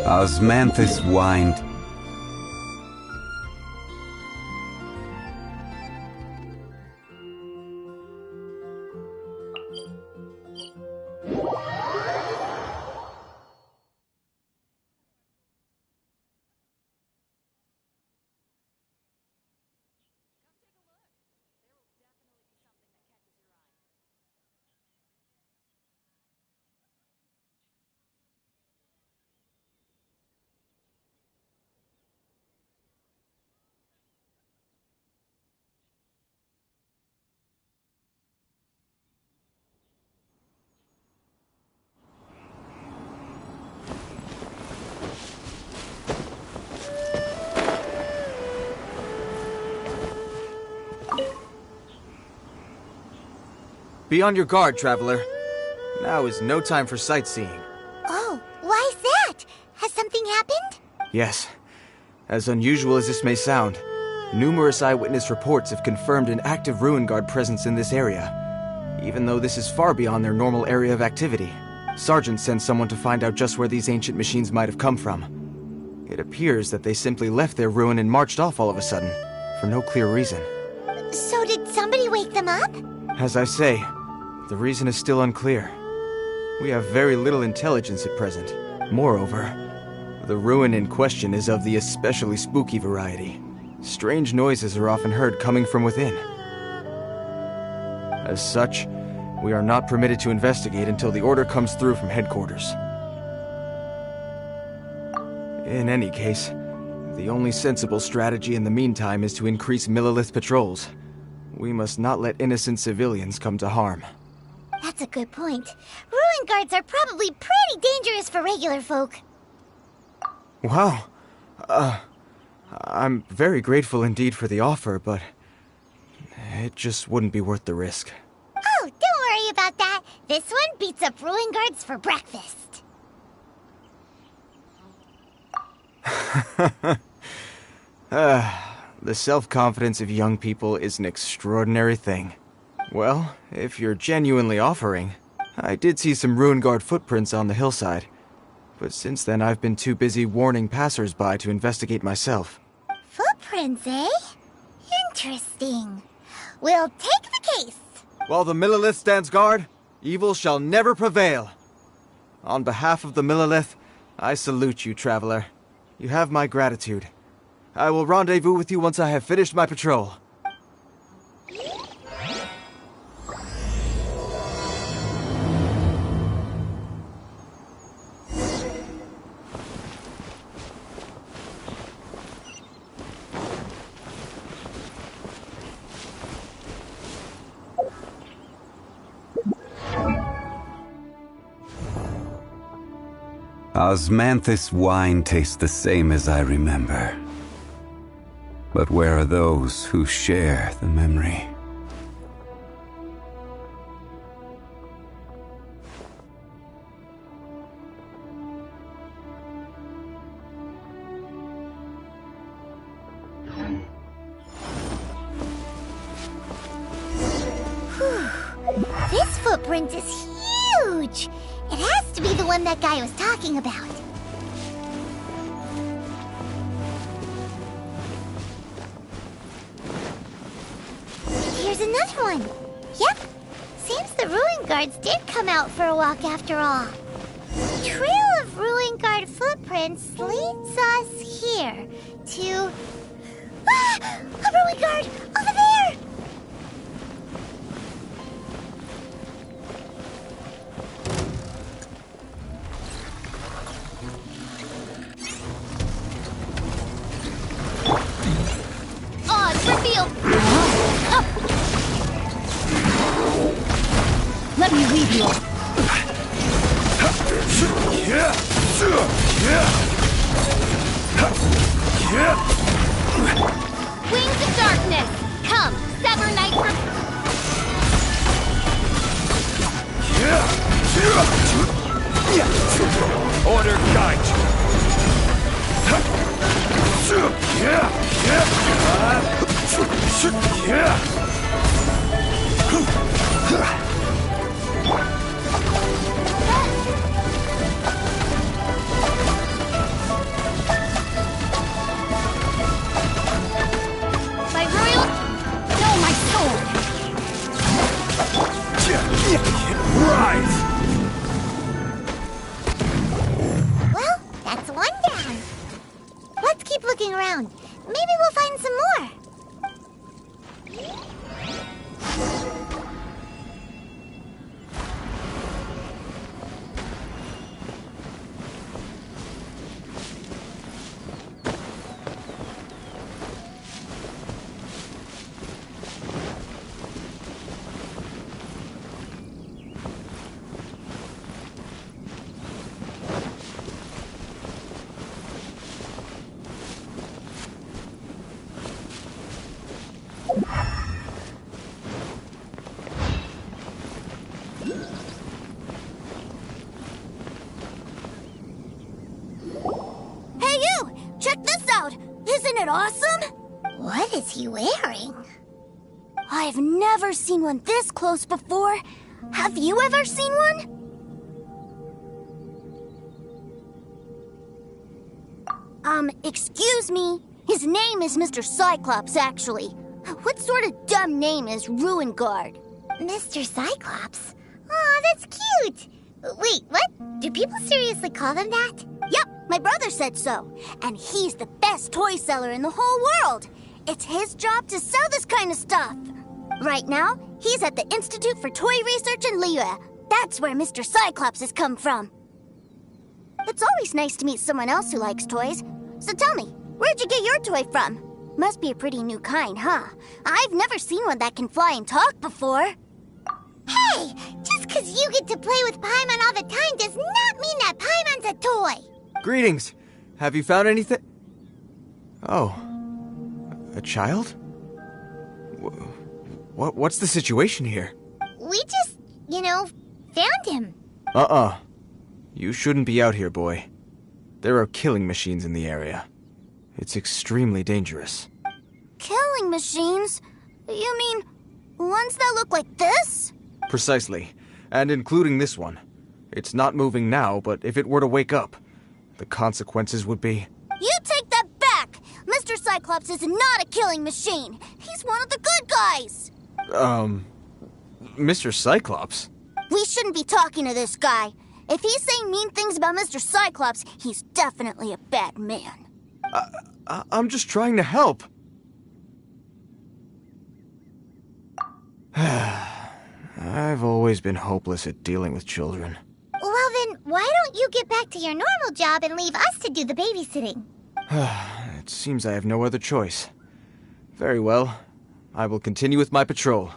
Osmanthus whined. Be on your guard, traveler. Now is no time for sightseeing. Oh, why's that? Has something happened? Yes. As unusual as this may sound, numerous eyewitness reports have confirmed an active Ruin Guard presence in this area. Even though this is far beyond their normal area of activity, Sergeant sent someone to find out just where these ancient machines might have come from. It appears that they simply left their ruin and marched off all of a sudden, for no clear reason. So did somebody wake them up? As I say, the reason is still unclear. We have very little intelligence at present. Moreover, the ruin in question is of the especially spooky variety. Strange noises are often heard coming from within. As such, we are not permitted to investigate until the order comes through from headquarters. In any case, the only sensible strategy in the meantime is to increase Millilith patrols. We must not let innocent civilians come to harm. That's a good point. Ruin guards are probably pretty dangerous for regular folk. Wow. I'm very grateful indeed for the offer, but it just wouldn't be worth the risk. Oh, don't worry about that. This one beats up ruin guards for breakfast. The self-confidence of young people is an extraordinary thing. Well, if you're genuinely offering, I did see some Ruin Guard footprints on the hillside, but since then I've been too busy warning passers-by to investigate myself. Footprints, eh? Interesting. We'll take the case. While the Millilith stands guard, evil shall never prevail. On behalf of the Millilith, I salute you, traveler. You have my gratitude. I will rendezvous with you once I have finished my patrol. Osmanthus wine tastes the same as I remember. But where are those who share the memory? This footprint is huge! It has to be the one that guy was talking about. Here's another one. Yep. Seems the Ruin Guards did come out for a walk after all. The trail of Ruin Guard footprints leads us here to... Ah! A Ruin Guard! Over there! Let me lead you. Wings of Darkness! Come, sever night from... Order guide you. around. Maybe we'll find some more. Isn't it awesome? What is he wearing? I've never seen one this close before. Have you ever seen one? Excuse me. His name is Mr. Cyclops, actually. What sort of dumb name is Ruin Guard? Mr. Cyclops? Aw, that's cute! Wait, what? Do people seriously call them that? Yep, my brother said so. And he's the best toy seller in the whole world. It's his job to sell this kind of stuff. Right now, he's at the Institute for Toy Research in Liyue. That's where Mr. Cyclops has come from. It's always nice to meet someone else who likes toys. So tell me, where'd you get your toy from? Must be a pretty new kind, huh? I've never seen one that can fly and talk before. Hey! Just because you get to play with Paimon all the time does not mean that Paimon's a toy! Greetings! Have you found anything? Oh. A child? What's the situation here? We just, found him. You shouldn't be out here, boy. There are killing machines in the area. It's extremely dangerous. Killing machines? You mean ones that look like this? Precisely. And including this one. It's not moving now, but if it were to wake up, the consequences would be... You take that back! Mr. Cyclops is not a killing machine. He's one of the good guys. Mr. Cyclops? We shouldn't be talking to this guy. If he's saying mean things about Mr. Cyclops, he's definitely a bad man. I'm just trying to help. I've always been hopeless at dealing with children. Well then, why don't you get back to your normal job and leave us to do the babysitting? It seems I have no other choice. Very well. I will continue with my patrol.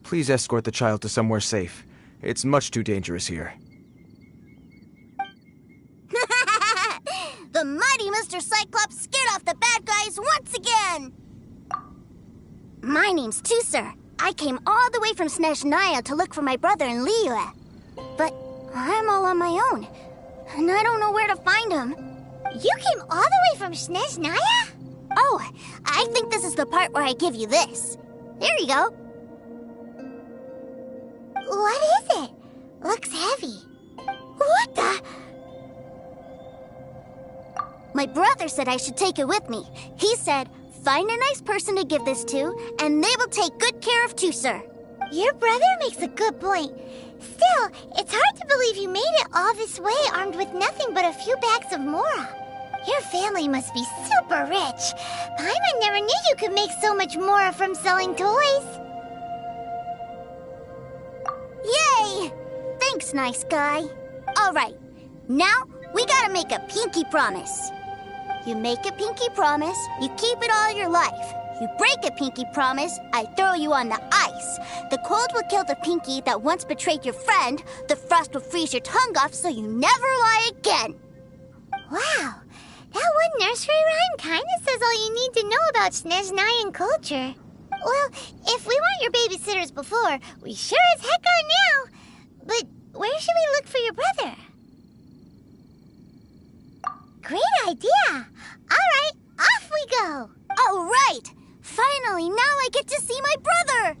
Please escort the child to somewhere safe. It's much too dangerous here. The mighty Mr. Cyclops scared off the bad guys once again! My name's Tusser. I came all the way from Snezhnaya to look for my brother in Liyue. But I'm all on my own, and I don't know where to find him. You came all the way from Snezhnaya? Oh, I think this is the part where I give you this. Here you go. What is it? Looks heavy. What the... My brother said I should take it with me. He said, find a nice person to give this to, and they will take good care of Tusser. Your brother makes a good point. Still, it's hard to believe you made it all this way armed with nothing but a few bags of Mora. Your family must be super rich. Paimon never knew you could make so much Mora from selling toys. Yay! Thanks, nice guy. All right, now we gotta make a pinky promise. You make a pinky promise, you keep it all your life. You break a pinky promise, I throw you on the ice. The cold will kill the pinky that once betrayed your friend. The frost will freeze your tongue off so you never lie again. Wow, that one nursery rhyme kinda says all you need to know about Snezhnayan culture. Well, if we weren't your babysitters before, we sure as heck are now. But where should we look for your brother? Great idea! Alright, off we go! All right! Finally, now I get to see my brother!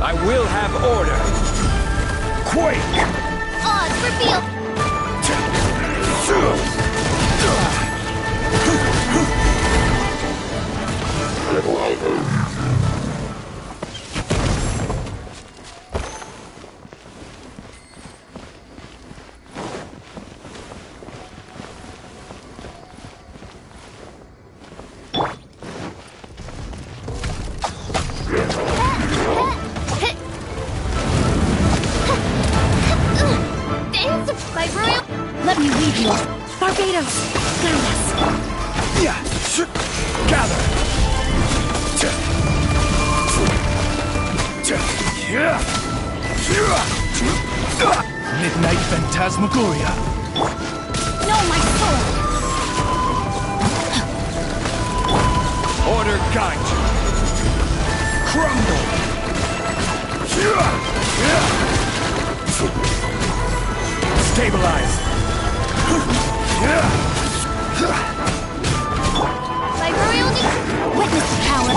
I will have order. Quake! Odds revealed. Let me lead you. Barbados, guide us. Yeah! Gather! Midnight Phantasmagoria. No, my sword. Order guide you. Crumble! Stabilize! Witness the power.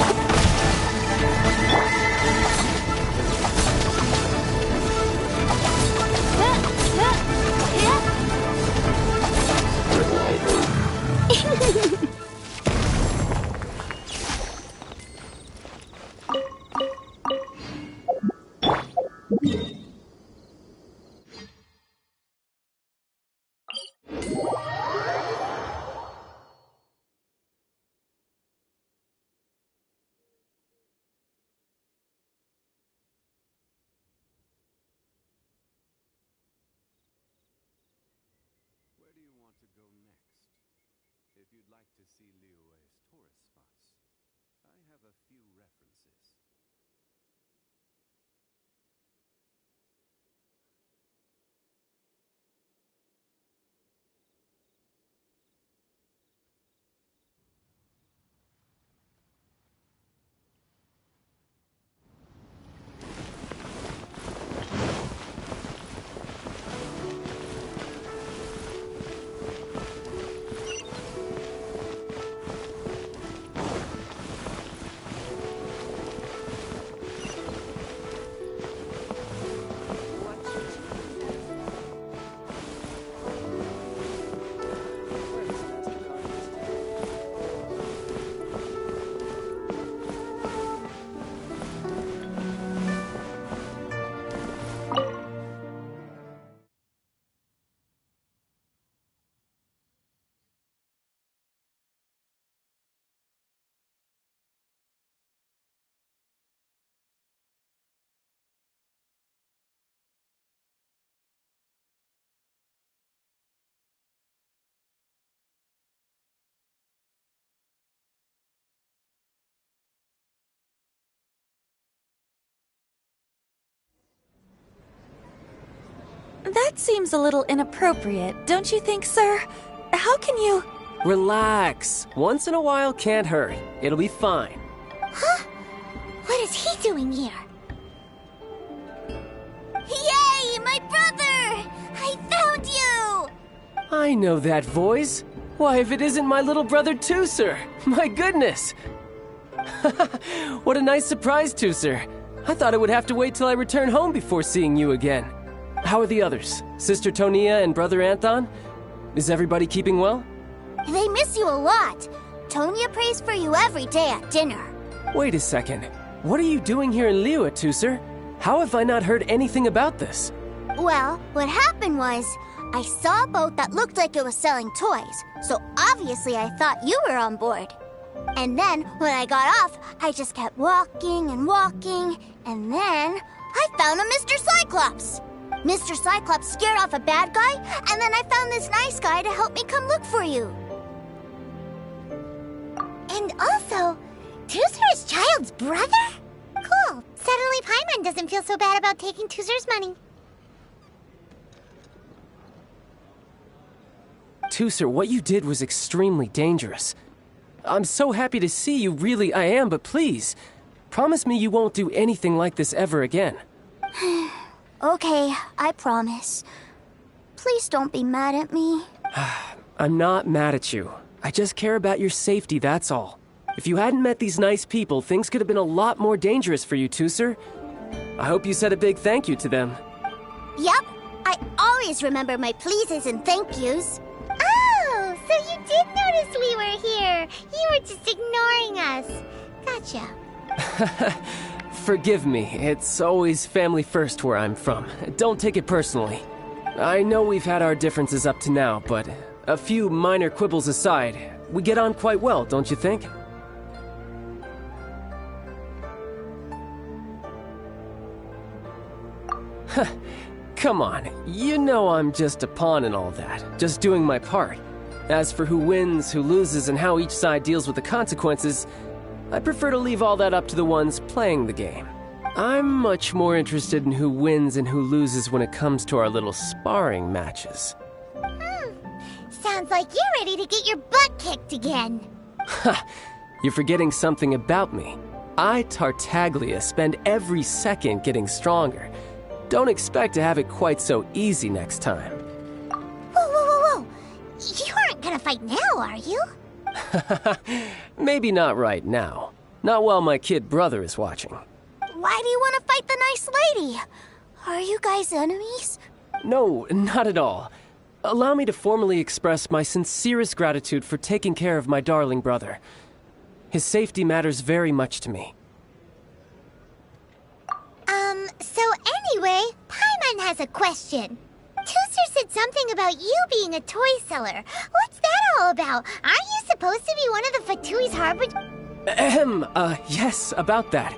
Where do you want to go next? If you'd like to see Liyue's tourist spots, I have a few references. That seems a little inappropriate, don't you think, sir? How can you... Relax. Once in a while can't hurt. It'll be fine. Huh? What is he doing here? Yay, my brother! I found you! I know that voice. Why, if it isn't my little brother Tooser! My goodness! What a nice surprise, Tooser. I thought I would have to wait till I return home before seeing you again. How are the others? Sister Tonia and Brother Anthon? Is everybody keeping well? They miss you a lot. Tonya prays for you every day at dinner. Wait a second. What are you doing here in Liyue, Tooser? How have I not heard anything about this? Well, what happened was, I saw a boat that looked like it was selling toys, so obviously I thought you were on board. And then, when I got off, I just kept walking and walking, and then I found a Mr. Cyclops. Mr. Cyclops scared off a bad guy, and then I found this nice guy to help me come look for you. And also, Tooser is Child's brother? Cool. Suddenly Paimon doesn't feel so bad about taking Tooser's money. Tooser, what you did was extremely dangerous. I'm so happy to see you, really, I am, but please, promise me you won't do anything like this ever again. Okay, I promise. Please don't be mad at me. I'm not mad at you. I just care about your safety, that's all. If you hadn't met these nice people, things could have been a lot more dangerous for you, Tusser. I hope you said a big thank you to them. Yep, I always remember my pleases and thank yous. Oh, so you did notice we were here. You were just ignoring us. Gotcha. Forgive me, it's always family first where I'm from. Don't take it personally. I know we've had our differences up to now, but a few minor quibbles aside, we get on quite well, don't you think? Come on, you know I'm just a pawn in all that, just doing my part. As for who wins, who loses, and how each side deals with the consequences, I prefer to leave all that up to the ones playing the game. I'm much more interested in who wins and who loses when it comes to our little sparring matches. Sounds like you're ready to get your butt kicked again. Ha! You're forgetting something about me. I, Tartaglia, spend every second getting stronger. Don't expect to have it quite so easy next time. Whoa. You aren't gonna fight now, are you? Maybe not right now. Not while my kid brother is watching. Why do you want to fight the nice lady? Are you guys enemies? No, not at all. Allow me to formally express my sincerest gratitude for taking care of my darling brother. His safety matters very much to me. So anyway, Paimon has a question. Tusser said something about you being a toy seller. What's that all about? Aren't you supposed to be one of the Fatui's harbor... Yes, about that.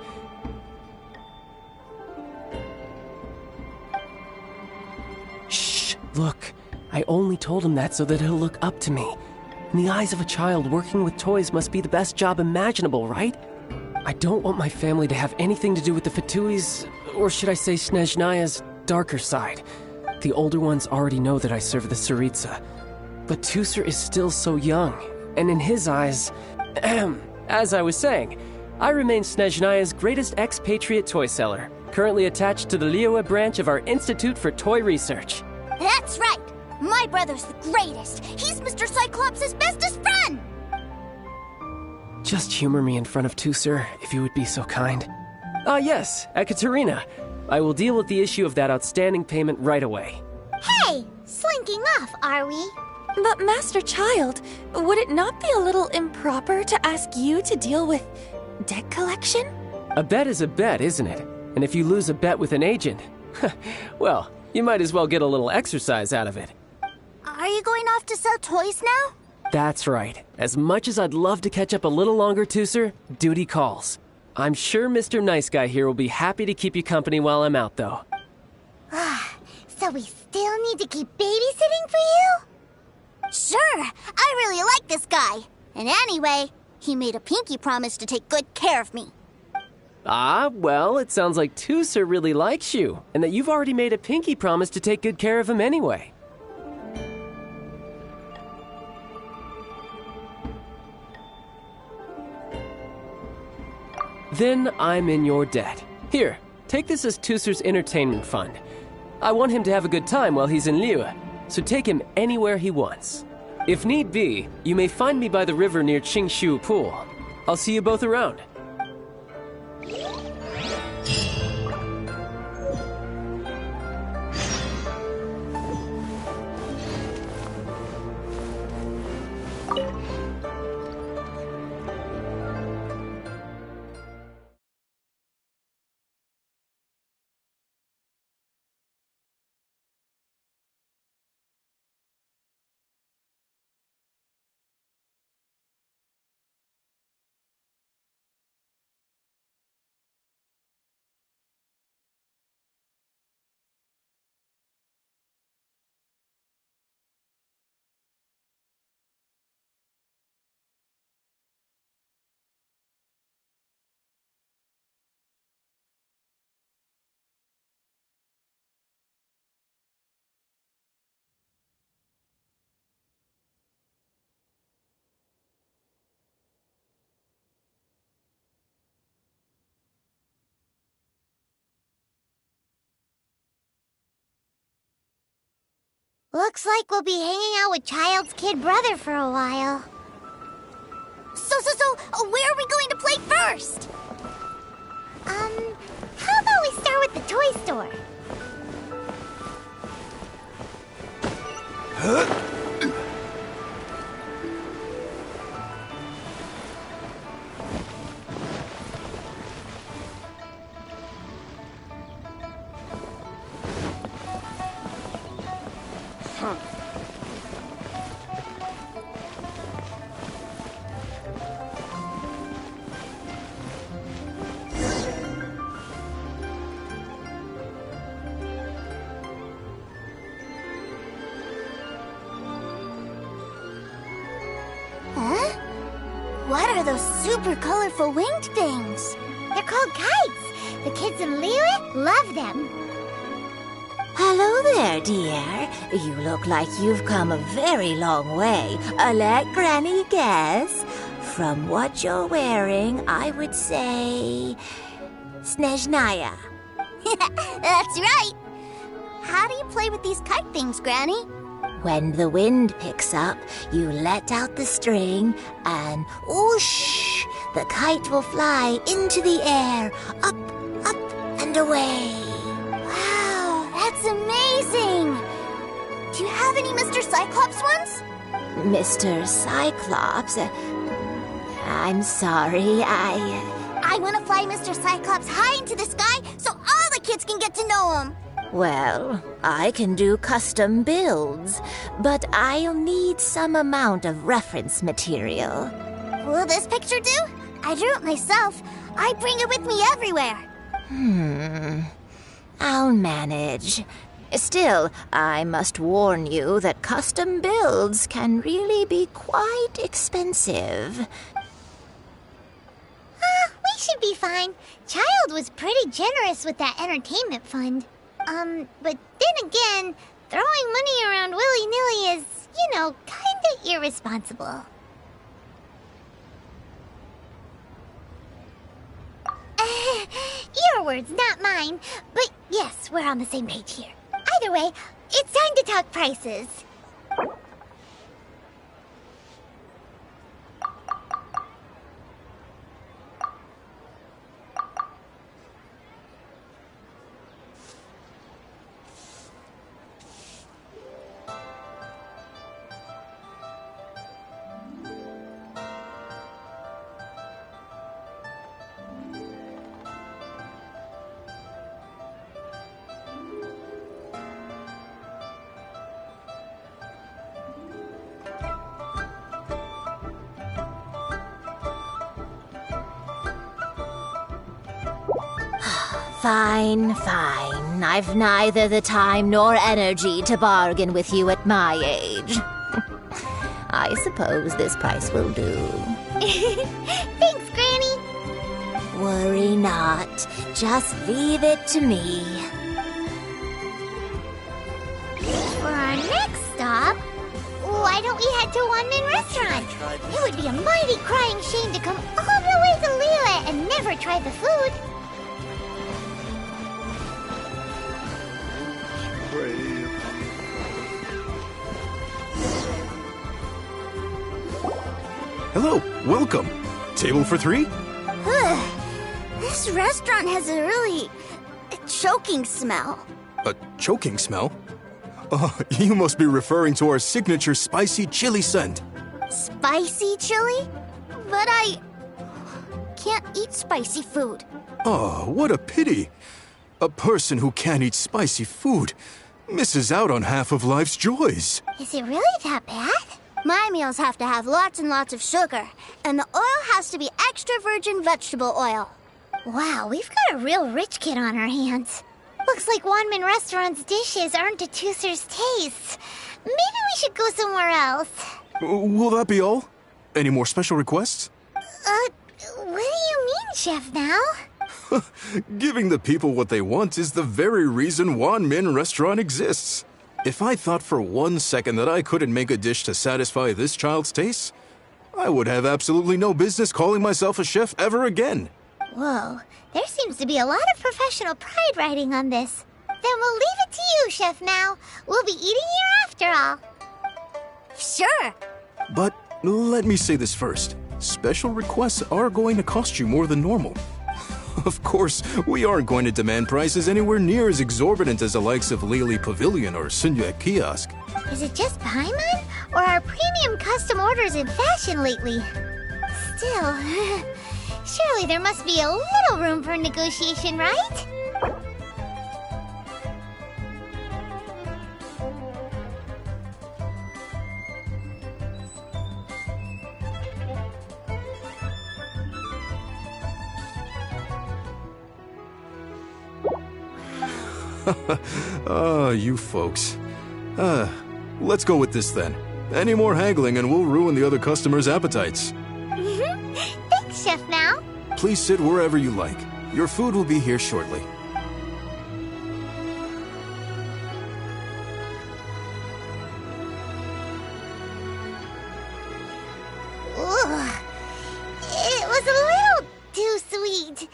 Shh, look. I only told him that so that he'll look up to me. In the eyes of a child, working with toys must be the best job imaginable, right? I don't want my family to have anything to do with the Fatui's, or should I say Snezhnaya's, darker side. The older ones already know that I serve the Tsaritsa. But Tusser is still so young, and in his eyes... as I was saying, I remain Snezhnaya's greatest expatriate toy seller, currently attached to the Liyue branch of our Institute for Toy Research. That's right! My brother's the greatest! He's Mr. Cyclops' bestest friend! Just humor me in front of Tusser, if you would be so kind. Ah yes, Ekaterina. I will deal with the issue of that outstanding payment right away. Hey, slinking off, are we? But Master Child, would it not be a little improper to ask you to deal with debt collection? A bet is a bet, isn't it? And if you lose a bet with an agent, well, you might as well get a little exercise out of it. Are you going off to sell toys now? That's right. As much as I'd love to catch up a little longer, Tusser, duty calls. I'm sure Mr. Nice Guy here will be happy to keep you company while I'm out, though. So we still need to keep babysitting for you? Sure, I really like this guy. And anyway, he made a pinky promise to take good care of me. Ah, well, it sounds like Tusser really likes you, and that you've already made a pinky promise to take good care of him anyway. Then I'm in your debt. Here, take this as Tusser's entertainment fund. I want him to have a good time while he's in Liyue, so take him anywhere he wants. If need be, you may find me by the river near Qingshu Pool. I'll see you both around. Looks like we'll be hanging out with Child's kid brother for a while. So, where are we going to play first? How about we start with the toy store? What are those super colorful winged things? They're called kites. The kids in Liyue love them. Hello there, dear. You look like you've come a very long way. Let Granny guess. From what you're wearing, I would say... Snezhnaya. That's right. How do you play with these kite things, Granny? When the wind picks up, you let out the string and whoosh! The kite will fly into the air, up, and away. Wow, that's amazing! Do you have any Mr. Cyclops ones? Mr. Cyclops? I'm sorry, I want to fly Mr. Cyclops high into the sky so all the kids can get to know him. Well, I can do custom builds, but I'll need some amount of reference material. Will this picture do? I drew it myself. I bring it with me everywhere. I'll manage. Still, I must warn you that custom builds can really be quite expensive. We should be fine. Child was pretty generous with that entertainment fund. But then again, throwing money around willy-nilly is, kinda irresponsible. Your words, not mine. But yes, we're on the same page here. Either way, it's time to talk prices. Fine. I've neither the time nor energy to bargain with you at my age. I suppose this price will do. Thanks, Granny. Worry not. Just leave it to me. For our next stop, why don't we head to Wanmin Restaurant? It would be a mighty crying shame to come all the way to Liyue and never try the food. Hello, welcome. Table for 3? This restaurant has a really choking smell. A choking smell? Oh, you must be referring to our signature spicy chili scent. Spicy chili? But I can't eat spicy food. Oh, what a pity. A person who can't eat spicy food misses out on half of life's joys. Is it really that bad? My meals have to have lots and lots of sugar, and the oil has to be extra virgin vegetable oil. Wow, we've got a real rich kid on our hands. Looks like Wanmin Restaurant's dishes aren't to Tooser's taste. Maybe we should go somewhere else. Will that be all? Any more special requests? What do you mean, Chef now? Giving the people what they want is the very reason Wanmin Restaurant exists. If I thought for 1 second that I couldn't make a dish to satisfy this child's taste, I would have absolutely no business calling myself a chef ever again. Whoa, there seems to be a lot of professional pride riding on this. Then we'll leave it to you, Chef Mao. We'll be eating here after all. Sure. But let me say this first. Special requests are going to cost you more than normal. Of course, we aren't going to demand prices anywhere near as exorbitant as the likes of Lily Pavilion or Sunyue Kiosk. Is it just Paimon? Or are premium custom orders in fashion lately? Still, surely there must be a little room for negotiation, right? You folks. Let's go with this then. Any more haggling and we'll ruin the other customers' appetites. Thanks, Chef Mao. Please sit wherever you like. Your food will be here shortly. Ugh. It was a little too sweet.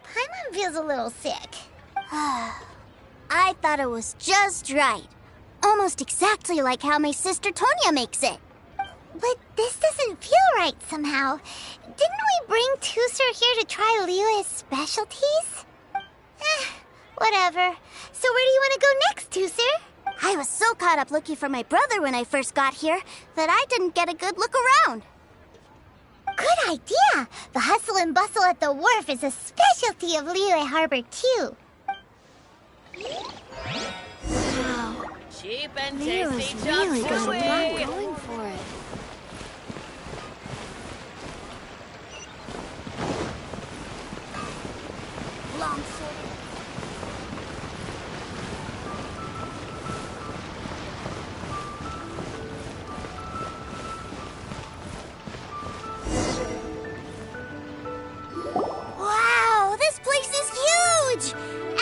Paimon feels a little sick. I thought it was just right. Almost exactly like how my sister Tonya makes it. But this doesn't feel right somehow. Didn't we bring Tusser here to try Liyue's specialties? Whatever. So where do you want to go next, Tusser? I was so caught up looking for my brother when I first got here that I didn't get a good look around. Good idea! The hustle and bustle at the wharf is a specialty of Liyue Harbor, too. Wow. Cheap and Liyue's tasty really just got a lot quick. going for it. Long sword. Wow, this place is huge!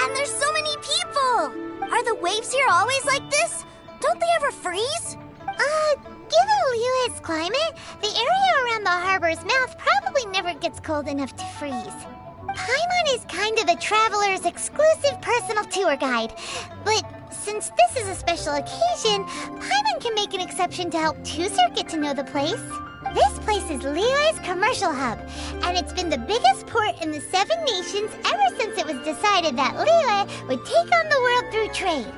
And there's so many people! Are the waves here always like this? Don't they ever freeze? Given Liyue's climate, the area around the harbor's mouth probably never gets cold enough to freeze. Paimon is kind of a traveler's exclusive personal tour guide, but since this is a special occasion, Paimon can make an exception to help Tusser get to know the place. This place is Liyue's commercial hub, and it's been the biggest port in the 7 nations ever since it was decided that Liyue would take on the world through trade.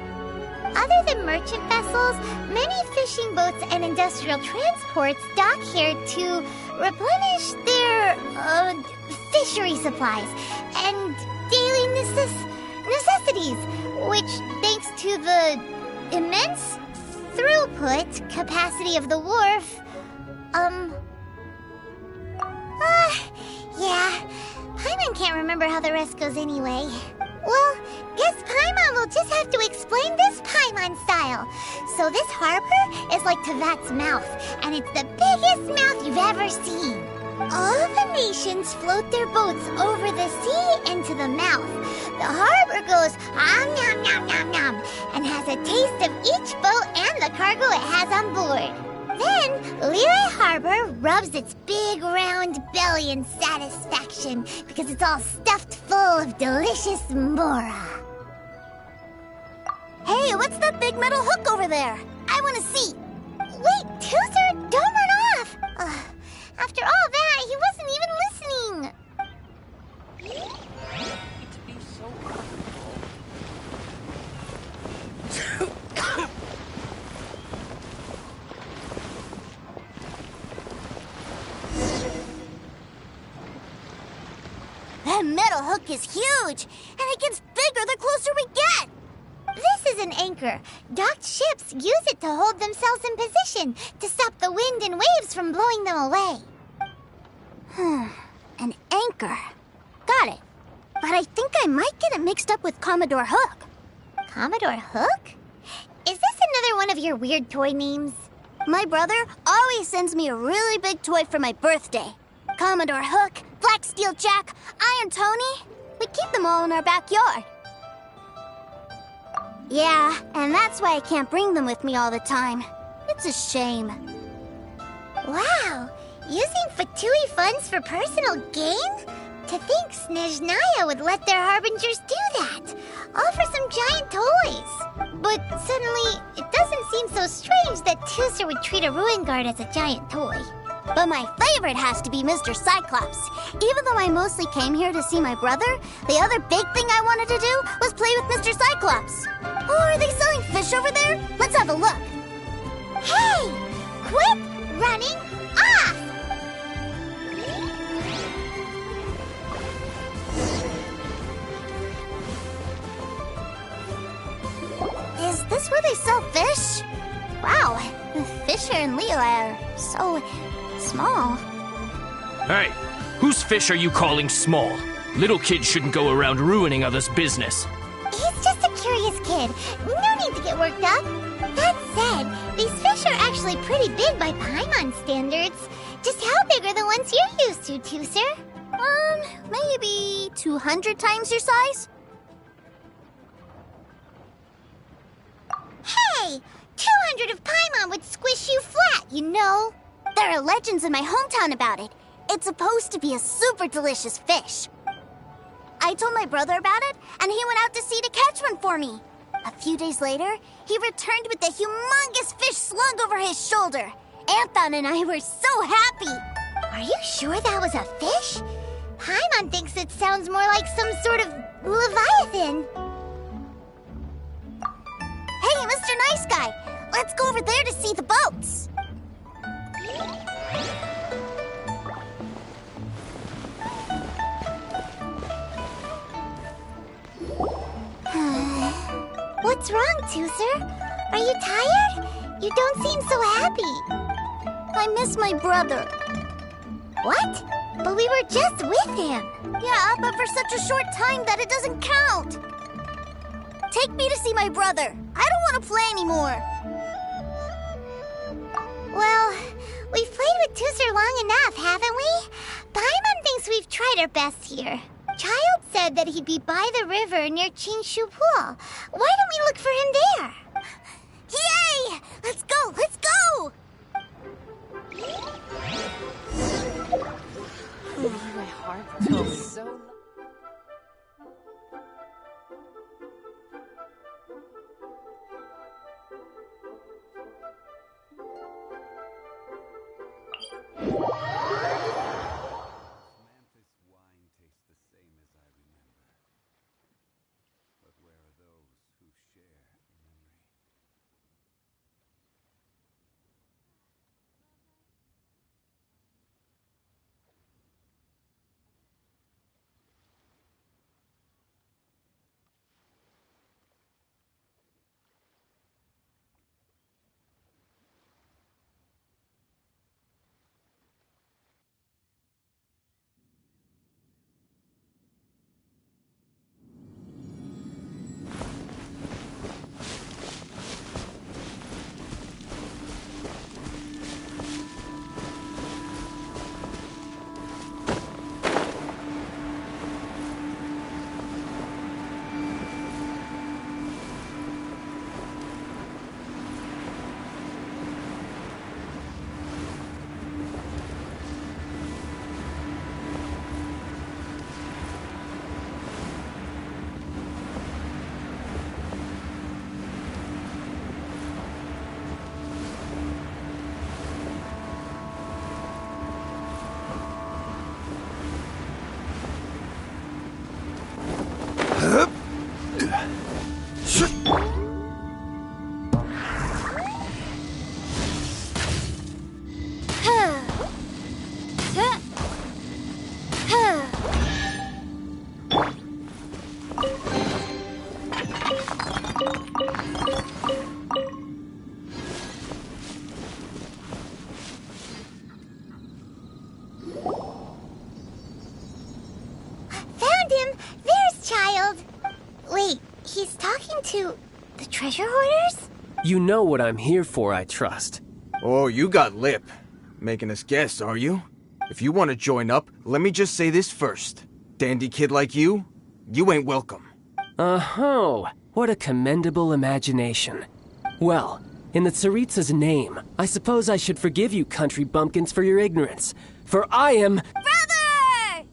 Other than merchant vessels, many fishing boats and industrial transports dock here to replenish their, fishery supplies and daily necessities, which, thanks to the immense throughput capacity of the wharf, yeah, Paimon can't remember how the rest goes anyway. Well, guess Paimon will just have to explain this Paimon style. So this harbor is like Tevat's mouth, and it's the biggest mouth you've ever seen. All the nations float their boats over the sea into the mouth. The harbor goes nom nom nom nom and has a taste of each boat and the cargo it has on board. Then, Liyue Harbor rubs its big round belly in satisfaction because it's all stuffed full of delicious mora. Hey, what's that big metal hook over there? I want to see. Wait, Tusser, don't run off! After all that, he wasn't even listening. To be so comfortable. That metal hook is huge, and it gets bigger the closer we get. This is an anchor. Docked ships use it to hold themselves in position to stop the wind and waves from blowing them away. An anchor. Got it. But I think I might get it mixed up with Commodore Hook. Commodore Hook? Is this another one of your weird toy names? My brother always sends me a really big toy for my birthday. Commodore Hook, Black Steel Jack, Iron Tony. We keep them all in our backyard. Yeah, and that's why I can't bring them with me all the time. It's a shame. Wow! Using Fatui funds for personal gain? To think Snezhnaya would let their harbingers do that. Offer some giant toys. But suddenly, it doesn't seem so strange that Tooser would treat a ruin guard as a giant toy. But my favorite has to be Mr. Cyclops. Even though I mostly came here to see my brother, the other big thing I wanted to do was play with Mr. Cyclops. Oh, are they selling fish over there? Let's have a look. Hey! Quit running off! Is this where they sell fish? Wow, the fish here in Leo are so small. Hey, whose fish are you calling small? Little kids shouldn't go around ruining others' business. He's just a curious kid. No need to get worked up. That said, these fish are actually pretty big by Paimon standards. Just how big are the ones you're used to, Tooser? Maybe 200 times your size? Hey! 200 of Paimon would squish you flat, you know. There are legends in my hometown about it. It's supposed to be a super delicious fish. I told my brother about it, and he went out to sea to catch one for me. A few days later, he returned with a humongous fish slung over his shoulder. Anthon and I were so happy. Are you sure that was a fish? Paimon thinks it sounds more like some sort of leviathan. Hey, Mr. Nice Guy, let's go over there to see the boats. What's wrong, Tooser? Are you tired? You don't seem so happy. I miss my brother. What? But we were just with him. Yeah, but for such a short time that it doesn't count. Take me to see my brother. I don't want to play anymore. Well, we've played with Tooser long enough, haven't we? Paimon thinks we've tried our best here. Child said that he'd be by the river near Chinshu Pool. Why don't we look for him there? Yay! Let's go! Let's go! My heart feels so... Mantis wine tastes the same as I remember. But where are those who share the memory? Found him! There's Child! Wait, he's talking to the treasure hoarders? You know what I'm here for, I trust. Oh, you got lip. Making us guess, are you? If you want to join up, let me just say this first. Dandy kid like you ain't welcome. Oh, what a commendable imagination. Well, in the Tsaritsa's name, I suppose I should forgive you country bumpkins for your ignorance. For I am... Brother!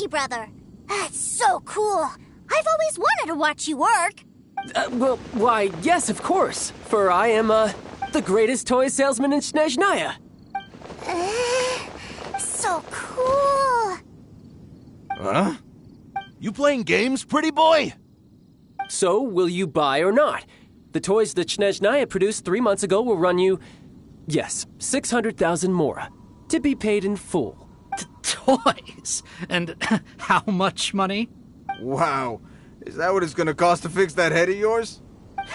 Lucky Brother. That's so cool. I've always wanted to watch you work. Well, why, yes, of course. For I am, the greatest toy salesman in Snezhnaya. So cool. Huh? You playing games, pretty boy? So, will you buy or not? The toys that Snezhnaya produced 3 months ago will run you, yes, 600,000 mora, to be paid in full. Toys? And how much money? Wow. Is that what it's gonna cost to fix that head of yours? Look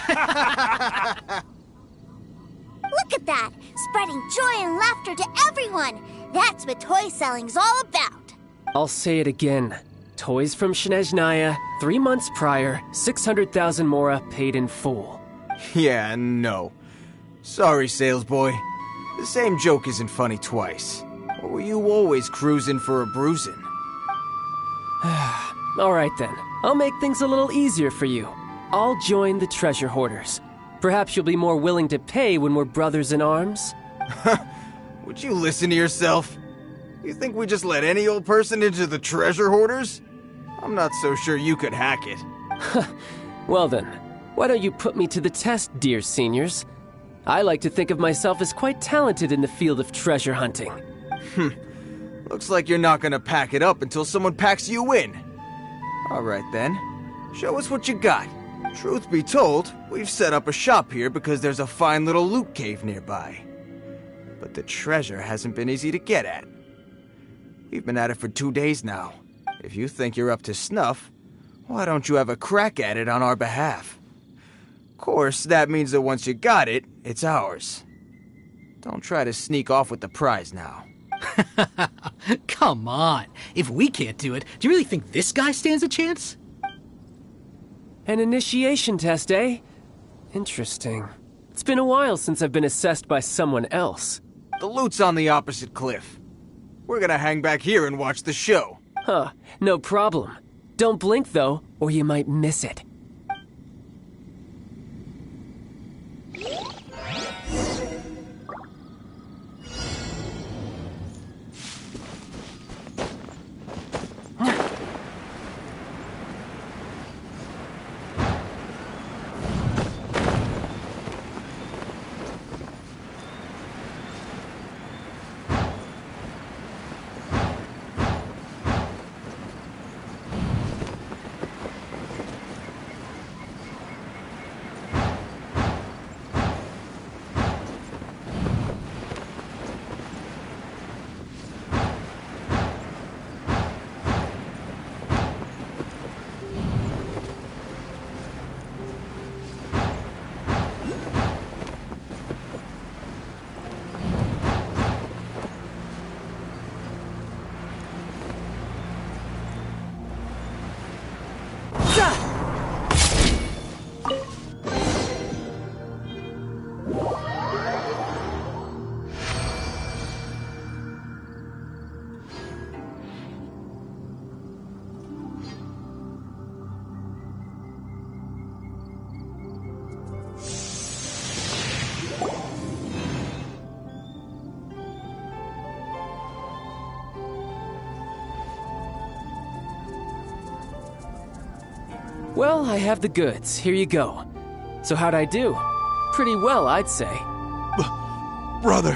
at that! Spreading joy and laughter to everyone! That's what toy selling's all about! I'll say it again. Toys from Snezhnaya, 3 months prior, 600,000 mora paid in full. Yeah, no. Sorry, sales boy. The same joke isn't funny twice. Or were you always cruising for a bruising? All right then. I'll make things a little easier for you. I'll join the treasure hoarders. Perhaps you'll be more willing to pay when we're brothers in arms? Would you listen to yourself? You think we just let any old person into the treasure hoarders? I'm not so sure you could hack it. Well then, why don't you put me to the test, dear seniors? I like to think of myself as quite talented in the field of treasure hunting. Looks like you're not gonna pack it up until someone packs you in. All right then, show us what you got. Truth be told, we've set up a shop here because there's a fine little loot cave nearby. But the treasure hasn't been easy to get at. We've been at it for 2 days now. If you think you're up to snuff, why don't you have a crack at it on our behalf? Of course, that means that once you got it, it's ours. Don't try to sneak off with the prize now. Come on. If we can't do it, do you really think this guy stands a chance? An initiation test, eh? Interesting. It's been a while since I've been assessed by someone else. The loot's on the opposite cliff. We're gonna hang back here and watch the show. Huh, no problem. Don't blink, though, or you might miss it. Well, I have the goods. Here you go. So how'd I do? Pretty well, I'd say. Brother,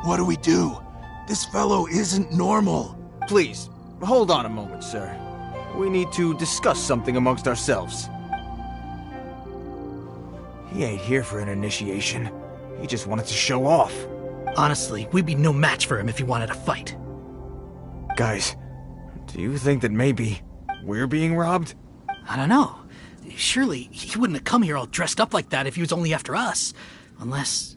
what do we do? This fellow isn't normal. Please, hold on a moment, sir. We need to discuss something amongst ourselves. He ain't here for an initiation. He just wanted to show off. Honestly, we'd be no match for him if he wanted a fight. Guys, do you think that maybe we're being robbed? I don't know. Surely he wouldn't have come here all dressed up like that if he was only after us. Unless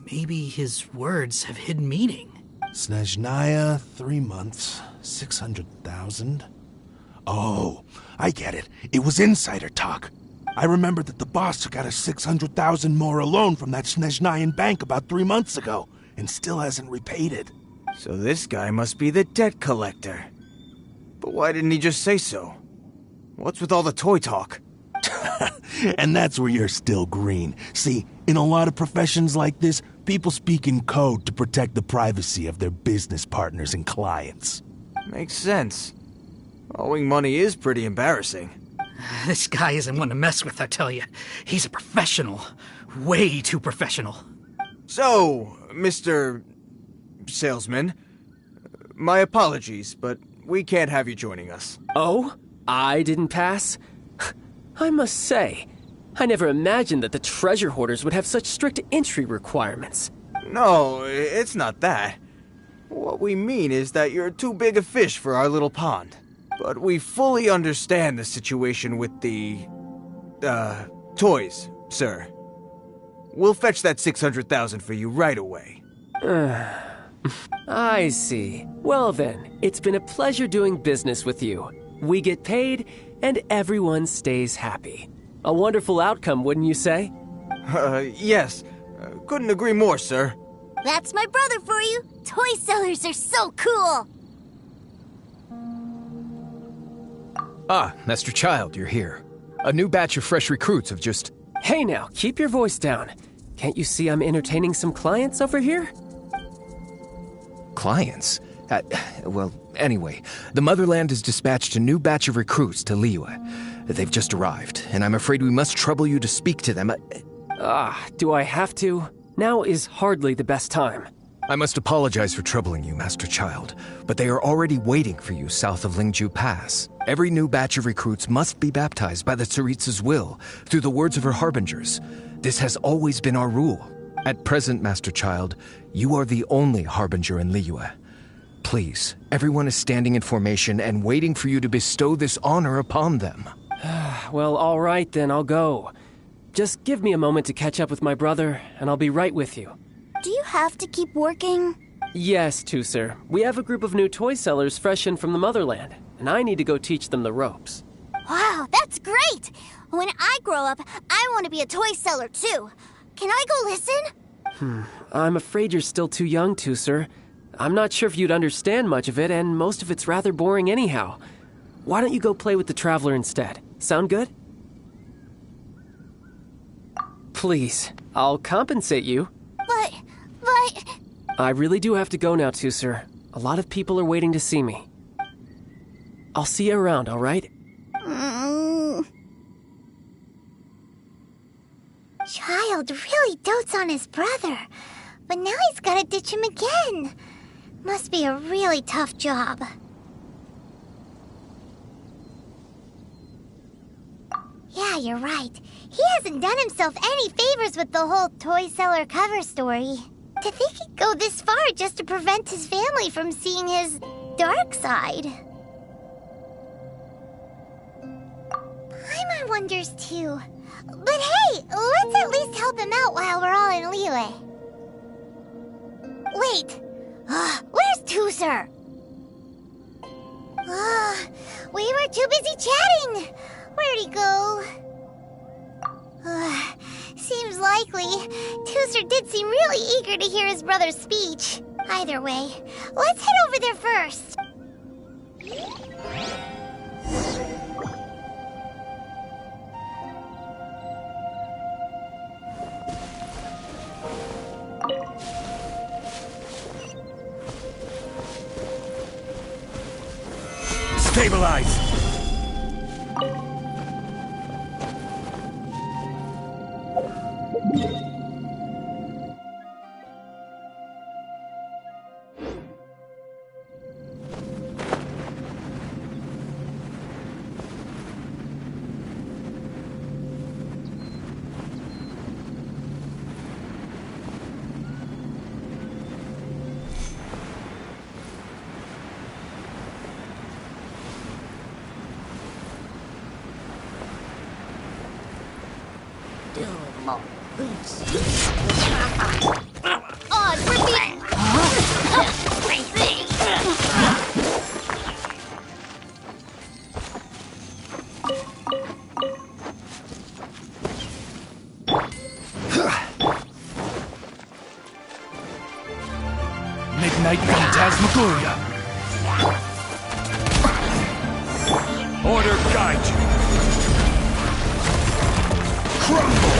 maybe his words have hidden meaning. Snezhnaya, 3 months, 600,000. Oh, I get it. It was insider talk. I remember that the boss took out a 600,000 more loan from that Snezhnayan bank about 3 months ago, and still hasn't repaid it. So this guy must be the debt collector. But why didn't he just say so? What's with all the toy talk? And that's where you're still green. See, in a lot of professions like this, people speak in code to protect the privacy of their business partners and clients. Makes sense. Owing money is pretty embarrassing. This guy isn't one to mess with, I tell you. He's a professional. Way too professional. So, Mr. Salesman, my apologies, but we can't have you joining us. Oh? I didn't pass? I must say, I never imagined that the treasure hoarders would have such strict entry requirements. No, it's not that. What we mean is that you're too big a fish for our little pond. But we fully understand the situation with the, toys, sir. We'll fetch that 600,000 for you right away. I see. Well then, it's been a pleasure doing business with you. We get paid, and everyone stays happy. A wonderful outcome, wouldn't you say? Yes. Couldn't agree more, sir. That's my brother for you. Toy sellers are so cool. Ah, Master Child, you're here. A new batch of fresh recruits have just... Hey now, keep your voice down. Can't you see I'm entertaining some clients over here? Clients? Well, anyway, the Motherland has dispatched a new batch of recruits to Liyue. They've just arrived, and I'm afraid we must trouble you to speak to them. Do I have to? Now is hardly the best time. I must apologize for troubling you, Master Child, but they are already waiting for you south of Lingju Pass. Every new batch of recruits must be baptized by the Tsaritsa's will, through the words of her harbingers. This has always been our rule. At present, Master Child, you are the only harbinger in Liyue. Please, everyone is standing in formation and waiting for you to bestow this honor upon them. Well, all right then, I'll go. Just give me a moment to catch up with my brother, and I'll be right with you. Do you have to keep working? Yes, sir. We have a group of new toy sellers fresh in from the Motherland, and I need to go teach them the ropes. Wow, that's great! When I grow up, I want to be a toy seller too. Can I go listen? I'm afraid you're still too young, sir. I'm not sure if you'd understand much of it, and most of it's rather boring anyhow. Why don't you go play with the Traveler instead? Sound good? Please, I'll compensate you. But... I really do have to go now, sir. A lot of people are waiting to see me. I'll see you around, all right? Child really dotes on his brother, but now he's gotta ditch him again. Must be a really tough job. Yeah, you're right. He hasn't done himself any favors with the whole toy seller cover story. To think he'd go this far just to prevent his family from seeing his dark side. Paimon wonders too. But hey, let's at least help him out while we're all in Liyue. Wait, where's Tuser? We were too busy chatting. Where'd he go? Seems likely. Tuser did seem really eager to hear his brother's speech. Either way, let's head over there first. Stabilize! Midnight Phantasmagoria. Order guide you. Crumble.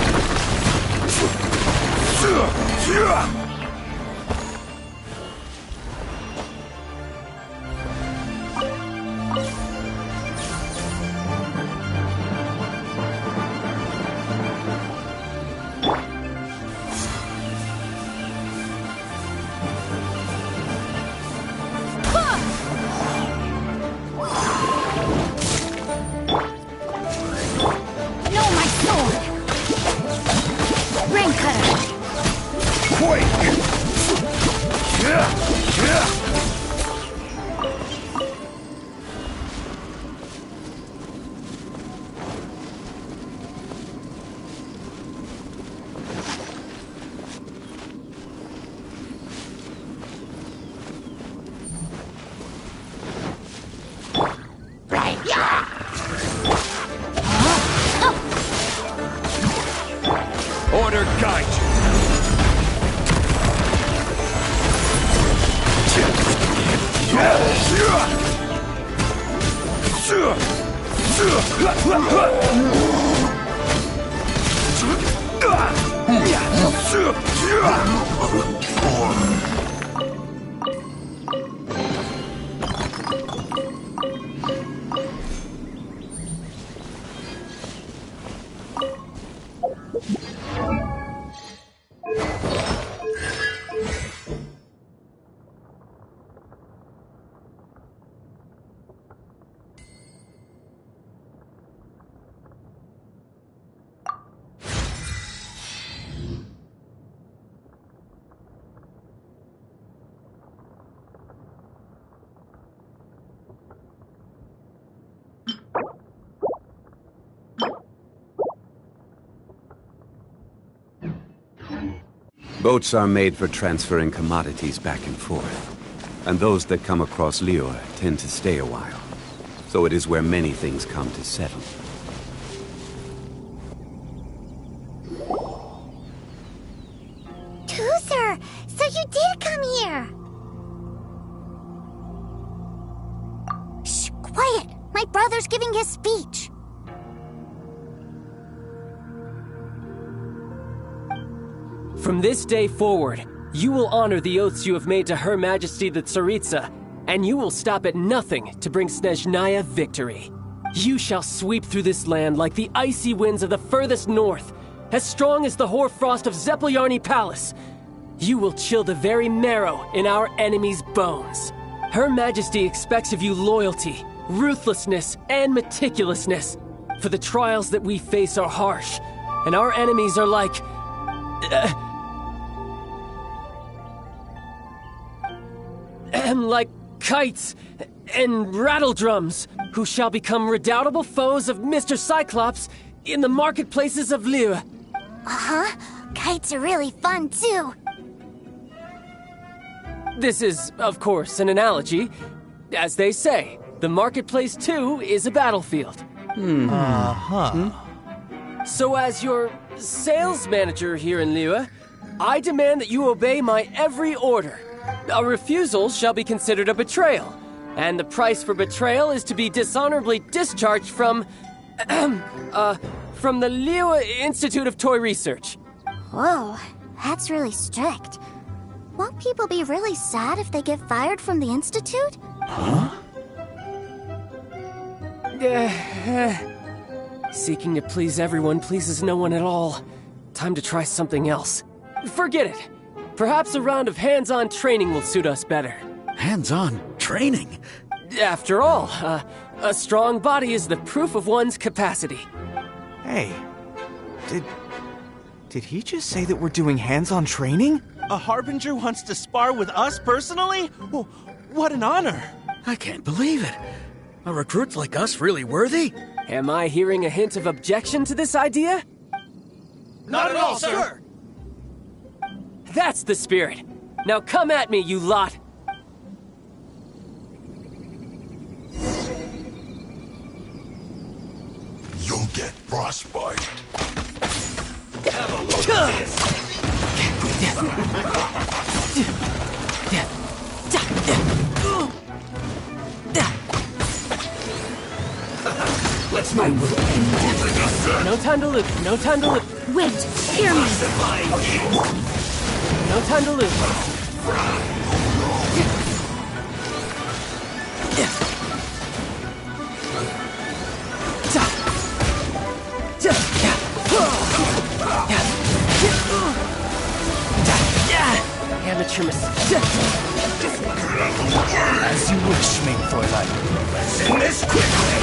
Order guide you. Boats are made for transferring commodities back and forth, and those that come across Liyue tend to stay a while. So it is where many things come to settle. Toozer, so you did come here. Shh, quiet. My brother's giving his speech. From this day forward, you will honor the oaths you have made to Her Majesty the Tsaritsa, and you will stop at nothing to bring Snezhnaya victory. You shall sweep through this land like the icy winds of the furthest north, as strong as the hoarfrost of Zepelyarny Palace. You will chill the very marrow in our enemies' bones. Her Majesty expects of you loyalty, ruthlessness, and meticulousness. For the trials that we face are harsh, and our enemies are like... like kites and rattledrums, who shall become redoubtable foes of Mr. Cyclops in the marketplaces of Liyue. Uh-huh. Kites are really fun, too. This is, of course, an analogy. As they say, the marketplace, too, is a battlefield. So as your sales manager here in Liyue, I demand that you obey my every order. A refusal shall be considered a betrayal, and the price for betrayal is to be dishonorably discharged from the Liyue Institute of Toy Research. Whoa, that's really strict. Won't people be really sad if they get fired from the Institute? Huh? Seeking to please everyone pleases no one at all. Time to try something else. Forget it. Perhaps a round of hands-on training will suit us better. Hands-on training? After all, a strong body is the proof of one's capacity. Hey, did he just say that we're doing hands-on training? A Harbinger wants to spar with us personally? Well, what an honor! I can't believe it. Are recruits like us really worthy? Am I hearing a hint of objection to this idea? Not at all, sir! That's the spirit. Now come at me, you lot. You'll get frostbite. Have a look at this. Let's move. No time to lose. No time to lose. Wait, hear me. No time to lose. Amateur mistake. As you wish, mein Fräulein. Let's end this quickly.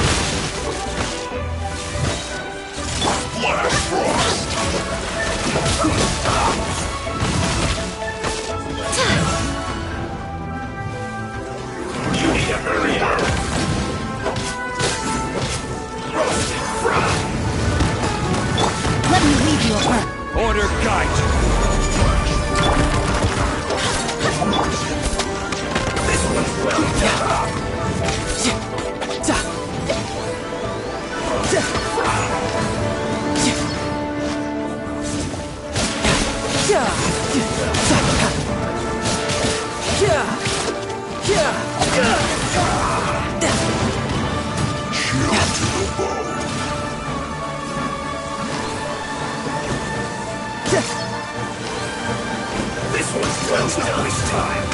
Splash Frost! This one's well done this time.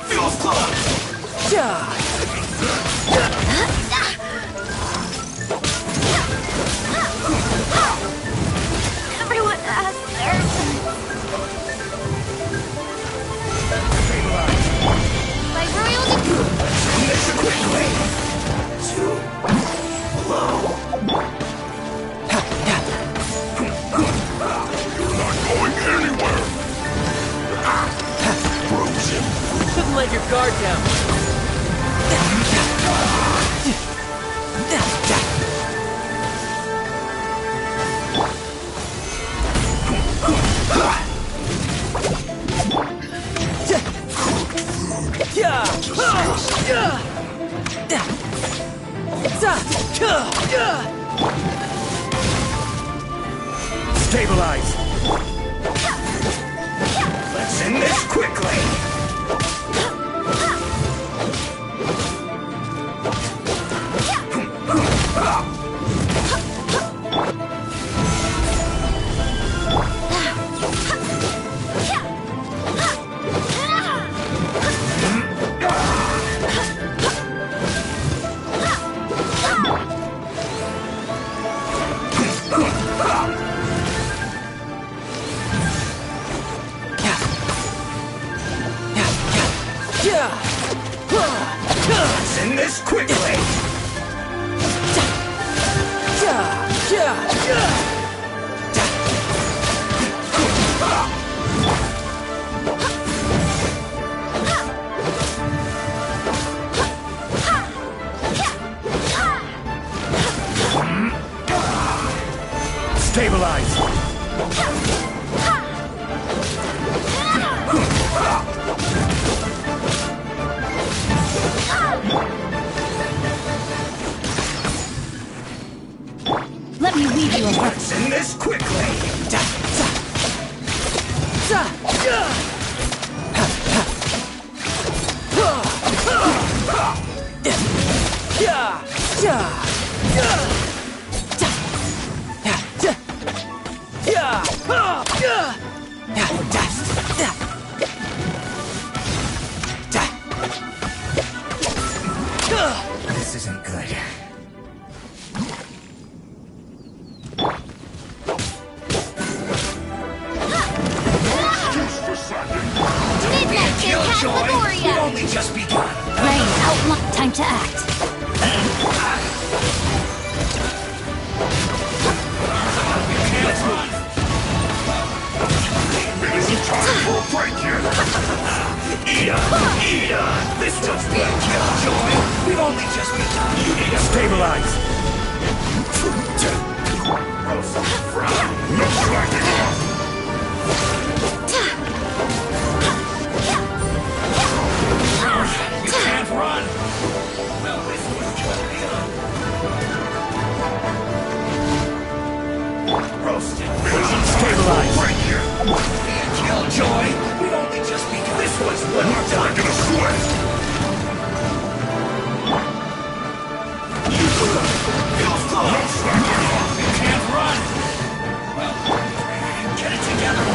Feels close. Everyone has their... Like really... Finish quickly. Too low. You're not going anywhere. Frozen. Couldn't let your guard down. Stabilize. Let's end this quickly. Let's end this quickly. Stabilize. Let me lead you a bit. Let's end this quickly. This isn't good. Midnight Phantasmagoria! We've only just begun. Rain, outlook, time to act. Let's move. It isn't time for a break yet. Ida! This one's being killjoy. We've only just begun. You need to stabilize. No slacking off. You can't run. Well, this one's just begun. Roasted. Stabilize. Break here. Being killjoy. We've only just begun. This one's well done. Breaking a sweat. Feels close. No slacking off. You can't run. Well, get it together.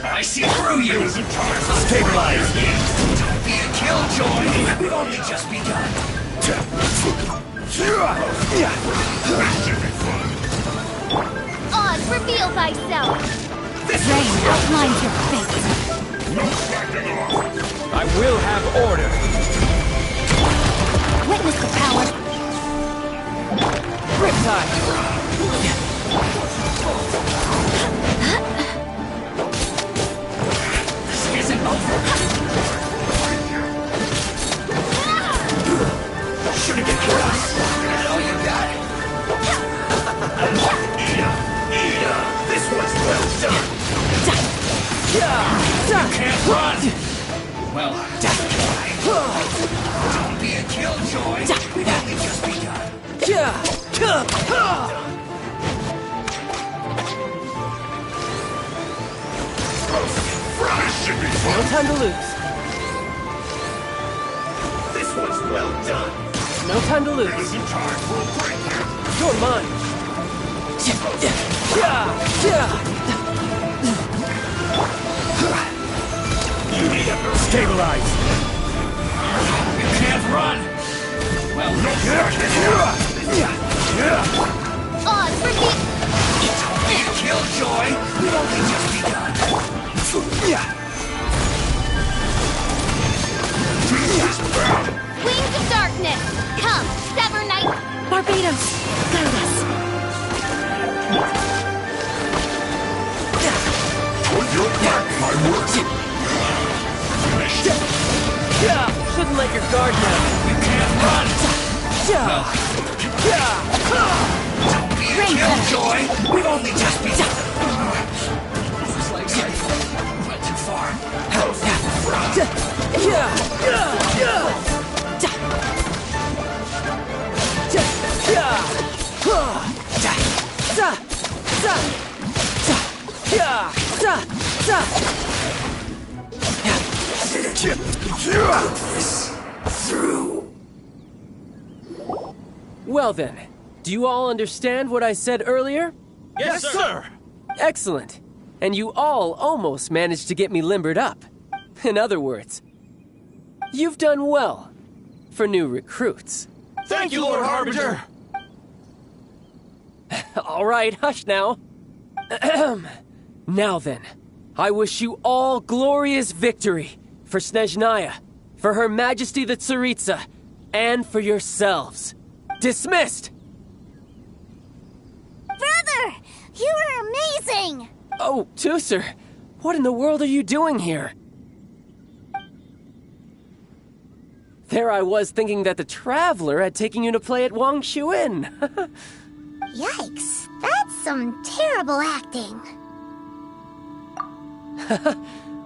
I see through you. Stabilize. Don't be a killjoy. We've only just begun. Oz, reveal thyself! This Rain outlines your fate. No slacking off. I will have order. Witness the power. Riptide! This isn't over. Should've get cross. That's all you got. Ida, this one's well done. You can't run. Well, don't be a killjoy. No time to lose. This one's well done. No time to lose. There's a charge will break you. You're mine. You need a Stabilize. You can't run. Well, no On for me! Be a killjoy. We've only just begun. Wings of darkness! Come, Sever Knight! Barbados, guide us. Put your back, my work. Shouldn't let your guard down. You can't run. Be a killjoy. We've only just begun. Looks like I went too far. Through. Well then, do you all understand what I said earlier? Yes, sir! Excellent. And you all almost managed to get me limbered up. In other words, you've done well for new recruits. Thank you, Lord Harbinger! All right, hush now. Now then, I wish you all glorious victory for Snezhnaya, for Her Majesty the Tsaritsa, and for yourselves. Dismissed! Brother! You are amazing! Oh, Tusser, what in the world are you doing here? There I was thinking that the Traveler had taken you to play at Wang Shuin. Yikes, that's some terrible acting.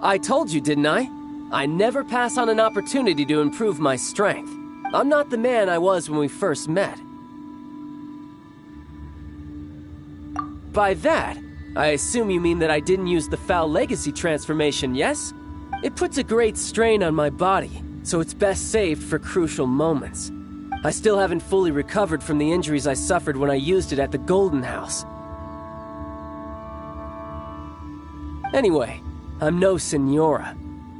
I told you, didn't I? I never pass on an opportunity to improve my strength. I'm not the man I was when we first met. By that, I assume you mean that I didn't use the Foul Legacy transformation, yes? It puts a great strain on my body, so it's best saved for crucial moments. I still haven't fully recovered from the injuries I suffered when I used it at the Golden House. Anyway, I'm no Senora.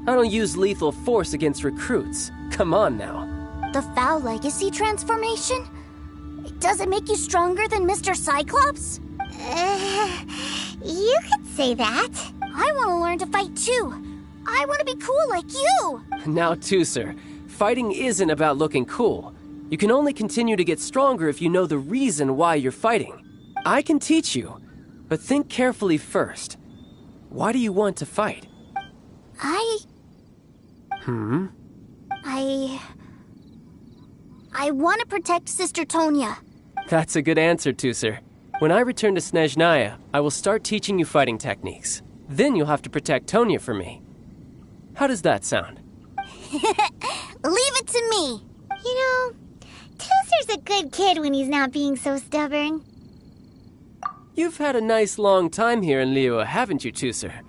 I don't use lethal force against recruits. Come on now. The Foul Legacy transformation? Does it make you stronger than Mr. Cyclops? You could say that. I want to learn to fight too. I want to be cool like you. Now, Tusser, fighting isn't about looking cool. You can only continue to get stronger if you know the reason why you're fighting. I can teach you, but think carefully first. Why do you want to fight? I want to protect Sister Tonya. That's a good answer, Tusser. When I return to Snezhnaya, I will start teaching you fighting techniques. Then you'll have to protect Tonya for me. How does that sound? Leave it to me. You know, Tusser's a good kid when he's not being so stubborn. You've had a nice long time here in Liyue, haven't you, Tusser?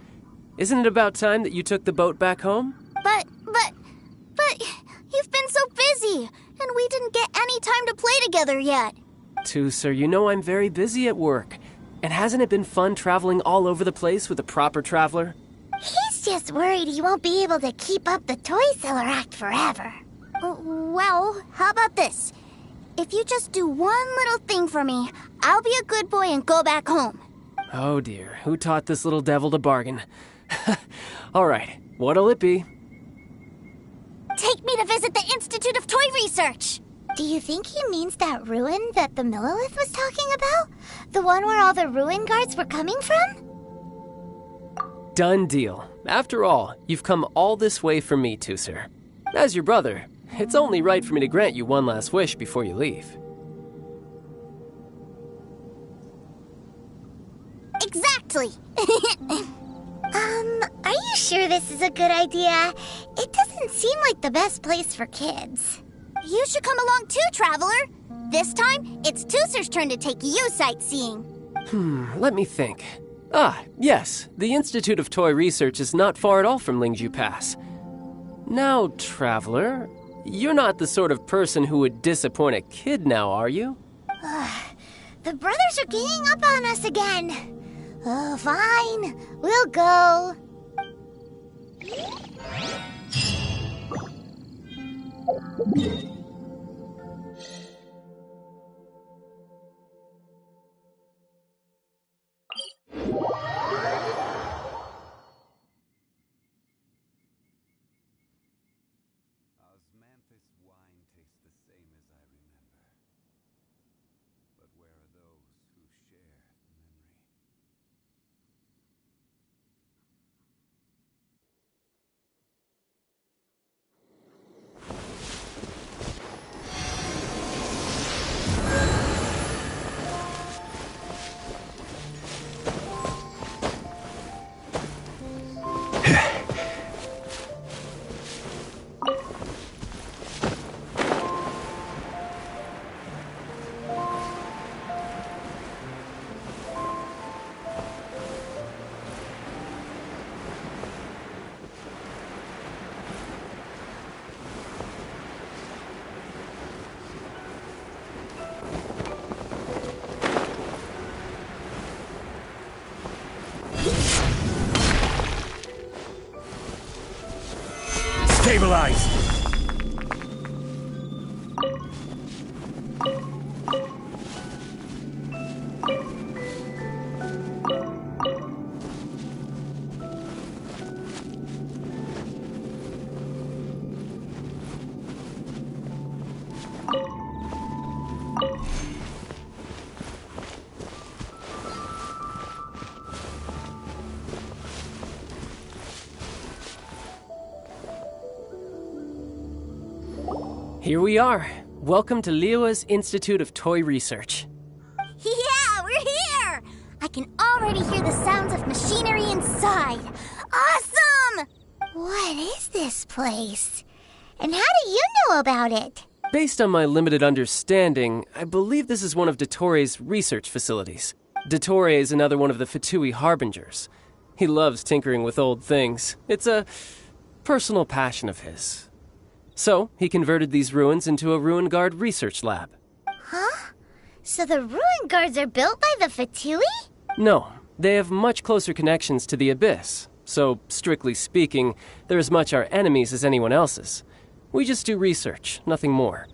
Isn't it about time that you took the boat back home? But, you've been so busy, and we didn't get any time to play together yet. Tusser, you know I'm very busy at work. And hasn't it been fun traveling all over the place with a proper traveler? He's just worried he won't be able to keep up the toy seller act forever. Well, how about this? If you just do one little thing for me, I'll be a good boy and go back home. Oh dear, who taught this little devil to bargain? All right, what'll it be? Take me to visit the Institute of Toy Research. Do you think he means that ruin that the Millilith was talking about? The one where all the ruin guards were coming from? Done deal. After all, you've come all this way for me, Tusser. As your brother, it's only right for me to grant you one last wish before you leave. Exactly. Are you sure this is a good idea? It doesn't seem like the best place for kids. You should come along too, Traveler. This time, it's Tooser's turn to take you sightseeing. Let me think. Ah, yes, the Institute of Toy Research is not far at all from Lingju Pass. Now, Traveler, you're not the sort of person who would disappoint a kid now, are you? The brothers are ganging up on us again. Oh, fine. We'll go. Osmanthus wine tastes the same as I remember. But where are those who share the memory? Stabilize! Here we are. Welcome to Liyue's Institute of Toy Research. Yeah, we're here! I can already hear the sounds of machinery inside. Awesome! What is this place? And how do you know about it? Based on my limited understanding, I believe this is one of Dottoro's research facilities. Dottore is another one of the Fatui Harbingers. He loves tinkering with old things. It's a personal passion of his. So, he converted these ruins into a Ruin Guard research lab. Huh? So the ruin guards are built by the Fatui? No, they have much closer connections to the Abyss. So, strictly speaking, they're as much our enemies as anyone else's. We just do research, nothing more.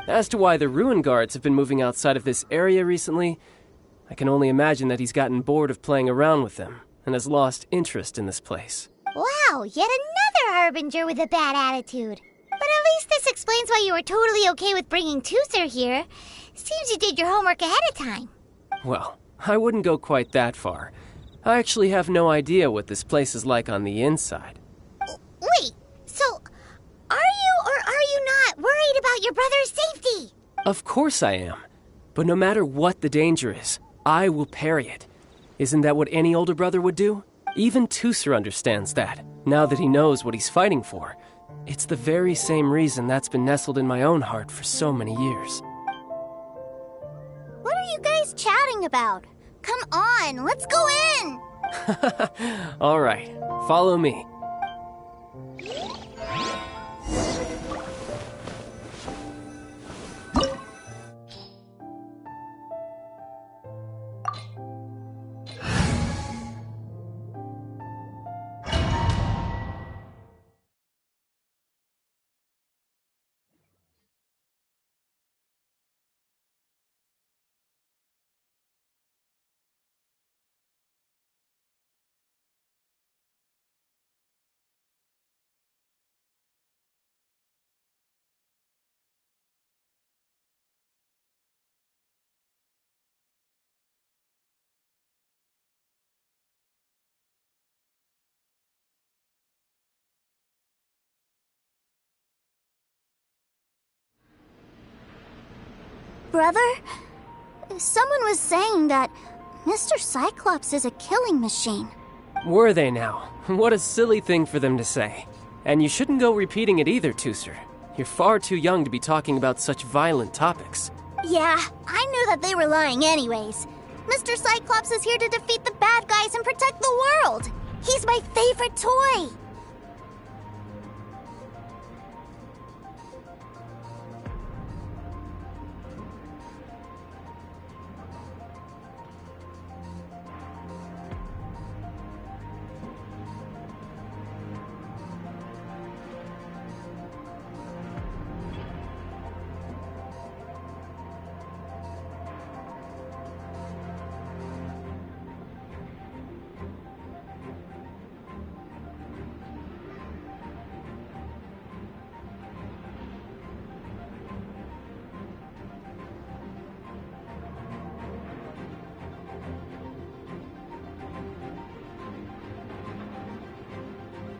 As to why the Ruin Guards have been moving outside of this area recently, I can only imagine that he's gotten bored of playing around with them and has lost interest in this place. Wow, yet another Harbinger with a bad attitude. But at least this explains why you were totally okay with bringing Tooser here. Seems you did your homework ahead of time. Well, I wouldn't go quite that far. I actually have no idea what this place is like on the inside. Wait, so are you or are you not worried about your brother's safety? Of course I am. But no matter what the danger is, I will parry it. Isn't that what any older brother would do? Even Tooser understands that, now that he knows what he's fighting for. It's the very same reason that's been nestled in my own heart for so many years. What are you guys chatting about? Come on, let's go in! All right, follow me. Brother, someone was saying that Mr. Cyclops is a killing machine. Were they now? What a silly thing for them to say. And you shouldn't go repeating it either, Tooser. You're far too young to be talking about such violent topics. Yeah, I knew that they were lying anyways. Mr. Cyclops is here to defeat the bad guys and protect the world. He's my favorite toy.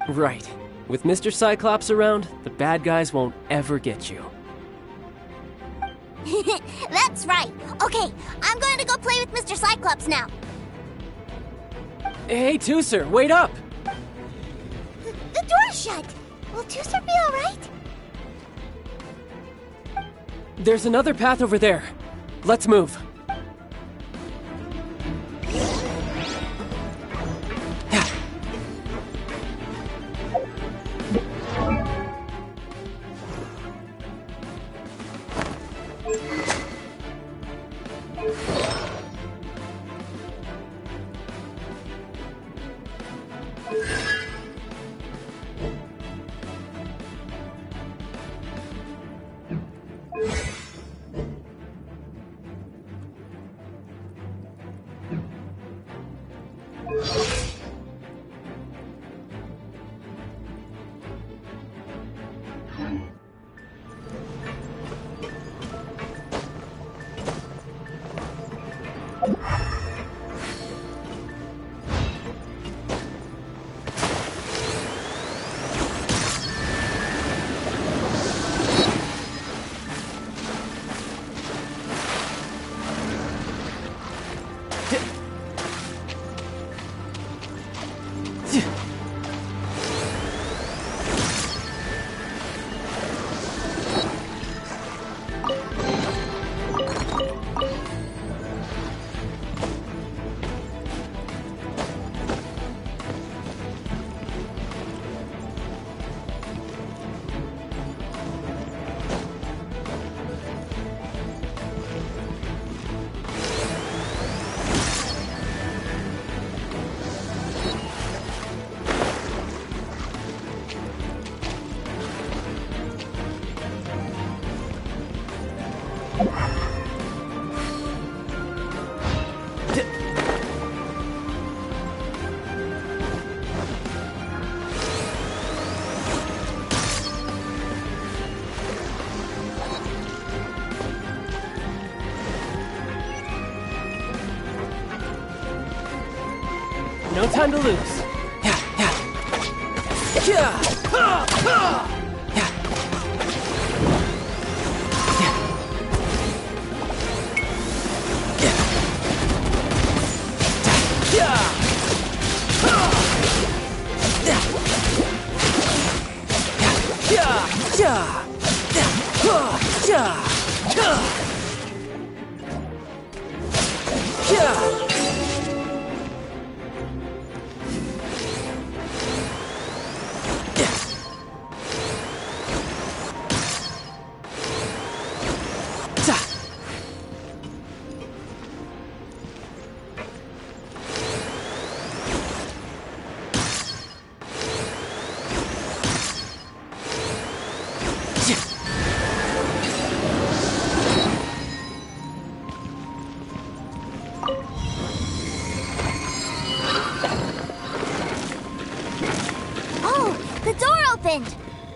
Right. With Mr. Cyclops around, the bad guys won't ever get you. That's right. Okay, I'm going to go play with Mr. Cyclops now. Hey, Tooser, wait up! The door's shut. Will Tooser be alright? There's another path over there. Let's move. No time to lose.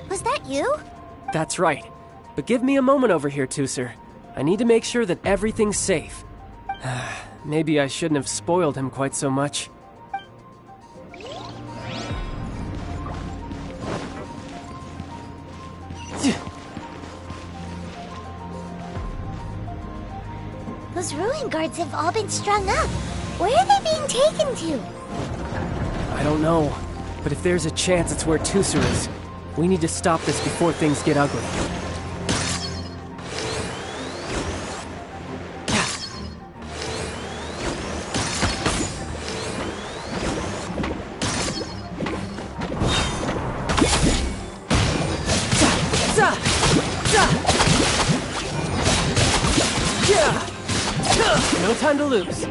Was that you? That's right. But give me a moment over here, Tooser. I need to make sure that everything's safe. Maybe I shouldn't have spoiled him quite so much. Those ruin guards have all been strung up. Where are they being taken to? I don't know, but if there's a chance it's where Tooser is, We need to stop this before things get ugly. No time to lose.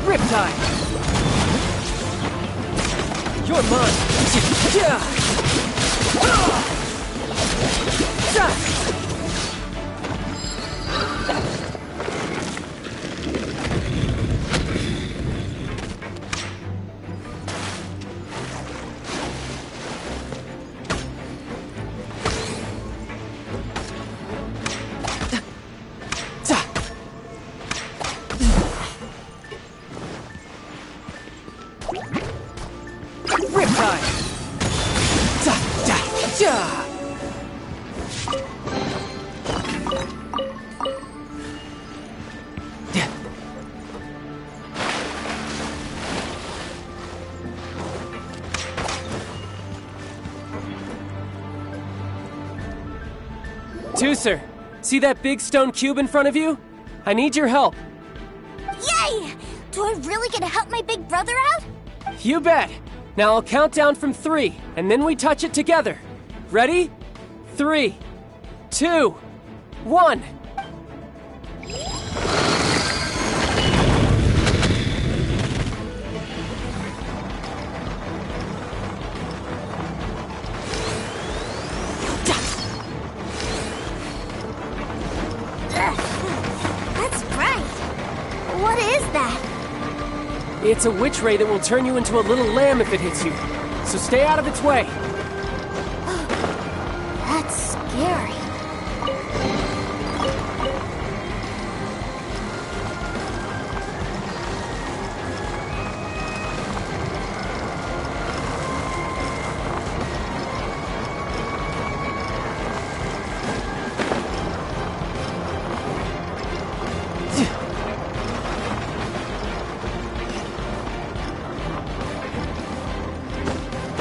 Riptide! You're mine! Tooser, see that big stone cube in front of you? I need your help. Yay! Do I really get to help my big brother out? You bet. Now I'll count down from 3, and then we touch it together. Ready? 3, 2, 1. That's bright. What is that? It's a witch ray that will turn you into a little lamb if it hits you. So stay out of its way. That's scary.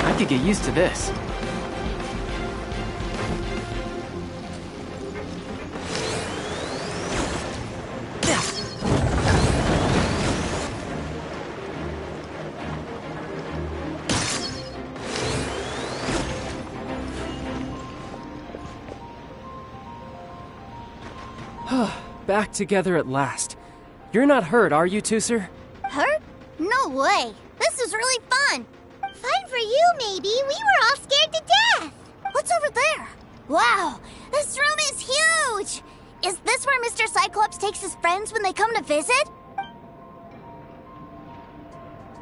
I could get used to this. Back together at last. You're not hurt, are you, Tooser? Hurt? No way. This is really fun. Fun for you, maybe. We were all scared to death. What's over there? Wow, this room is huge. Is this where Mr. Cyclops takes his friends when they come to visit?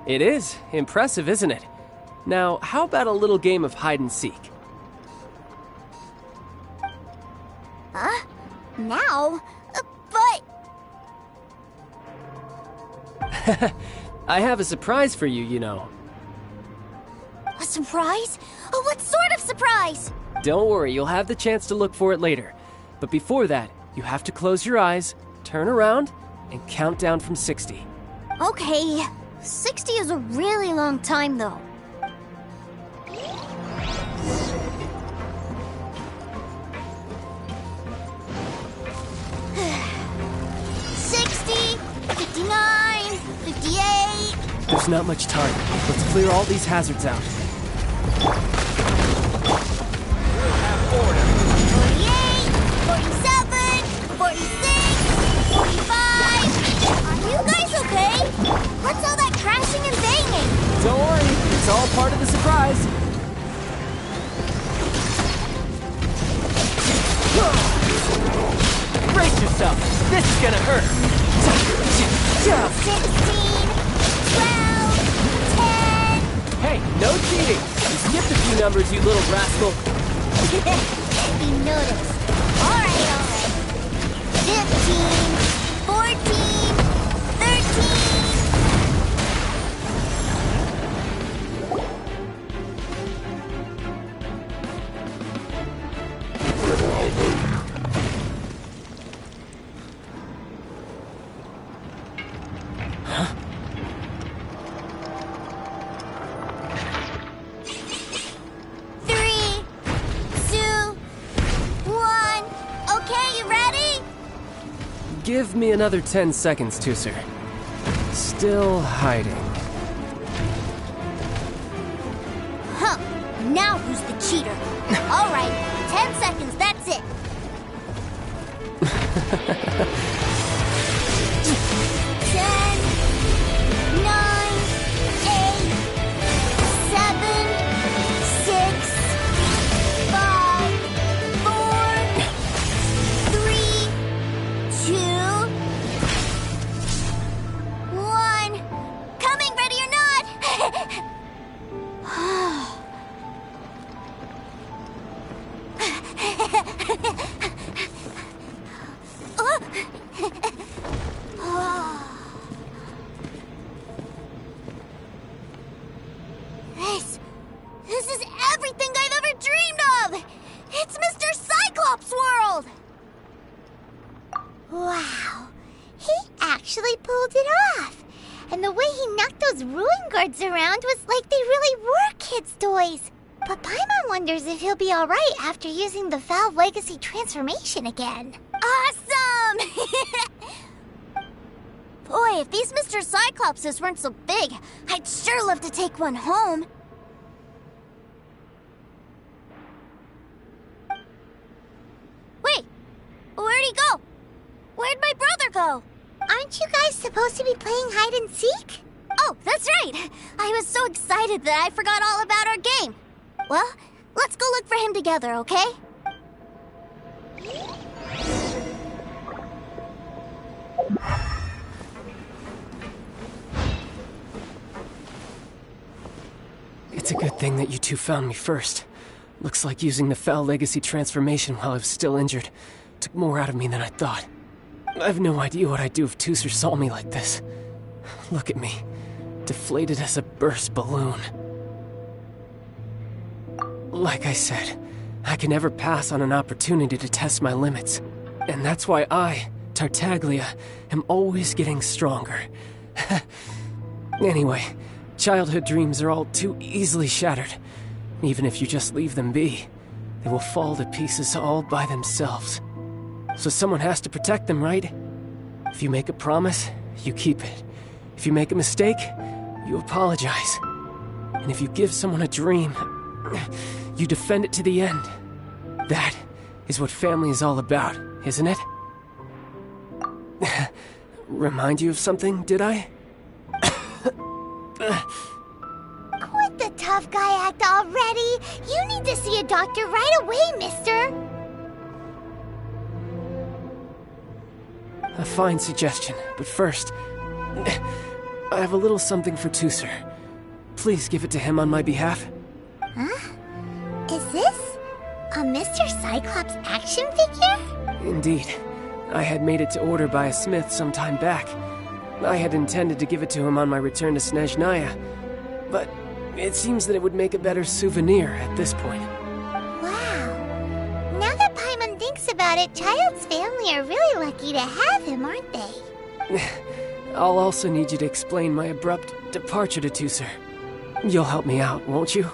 It is. Impressive, isn't it? Now, how about a little game of hide and seek? Huh? Now? But... I have a surprise for you, you know. A surprise? Oh, what sort of surprise? Don't worry, you'll have the chance to look for it later. But before that, you have to close your eyes, turn around, and count down from 60. Okay. 60 is a really long time, though. 60, 59, 58... There's not much time. Let's clear all these hazards out. 48, 47, 46, 45... Are you guys okay? What's all that crashing and banging? Don't worry, it's all part of the surprise. Brace yourself. This is gonna hurt. Gotcha! 16, 12, 10. Hey, no cheating! You skipped a few numbers, you little rascal. He noticed. Alright. 15, 14, 13. Give me another 10 seconds, Tusser. Still hiding. Huh. Now who's the cheater? Alright, 10 seconds, that's it. 10, 9, 8, 7, 6, 5, 4, 3, 2, 1. Coming, ready or not? This is everything I've ever dreamed of! It's Mr. Cyclops' world! Wow, he actually pulled it off. And the way he knocked those ruin guards around was like they really were kids' toys. But Paimon wonders if he'll be alright after using the Valve Legacy transformation again. Awesome! Boy, if these Mr. Cyclopses weren't so big, I'd sure love to take one home. Wait, where'd he go? Where'd my brother go? Aren't you guys supposed to be playing hide and seek? Oh, that's right! I was so excited that I forgot all about our game. Well, let's go look for him together, okay? It's a good thing that you two found me first. Looks like using the Foul Legacy transformation while I was still injured took more out of me than I thought. I have no idea what I'd do if Tusser saw me like this. Look at me, deflated as a burst balloon. Like I said, I can never pass on an opportunity to test my limits. And that's why I, Tartaglia, am always getting stronger. Anyway, childhood dreams are all too easily shattered. Even if you just leave them be, they will fall to pieces all by themselves. So someone has to protect them, right? If you make a promise, you keep it. If you make a mistake, you apologize. And if you give someone a dream, you defend it to the end. That is what family is all about, isn't it? Remind you of something, did I? Quit the tough guy act already! You need to see a doctor right away, mister! A fine suggestion, but first, I have a little something for Tusser. Please give it to him on my behalf. Huh? Is this a Mr. Cyclops action figure? Indeed. I had made it to order by a smith some time back. I had intended to give it to him on my return to Snezhnaya, but it seems that it would make a better souvenir at this point. Wow. Now that Paimon thinks about it, Child's family are really lucky to have him, aren't they? I'll also need you to explain my abrupt departure to Tusser. You'll help me out, won't you?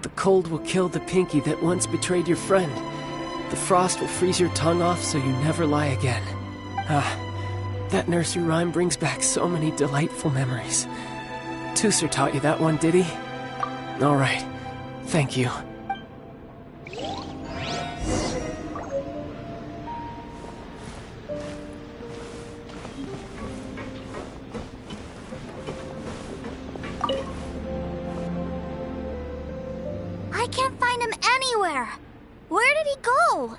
The cold will kill the pinky that once betrayed your friend. The frost will freeze your tongue off so you never lie again. Ah, that nursery rhyme brings back so many delightful memories. Tusser taught you that one, did he? All right. Thank you. I can't find him anywhere. Where did he go?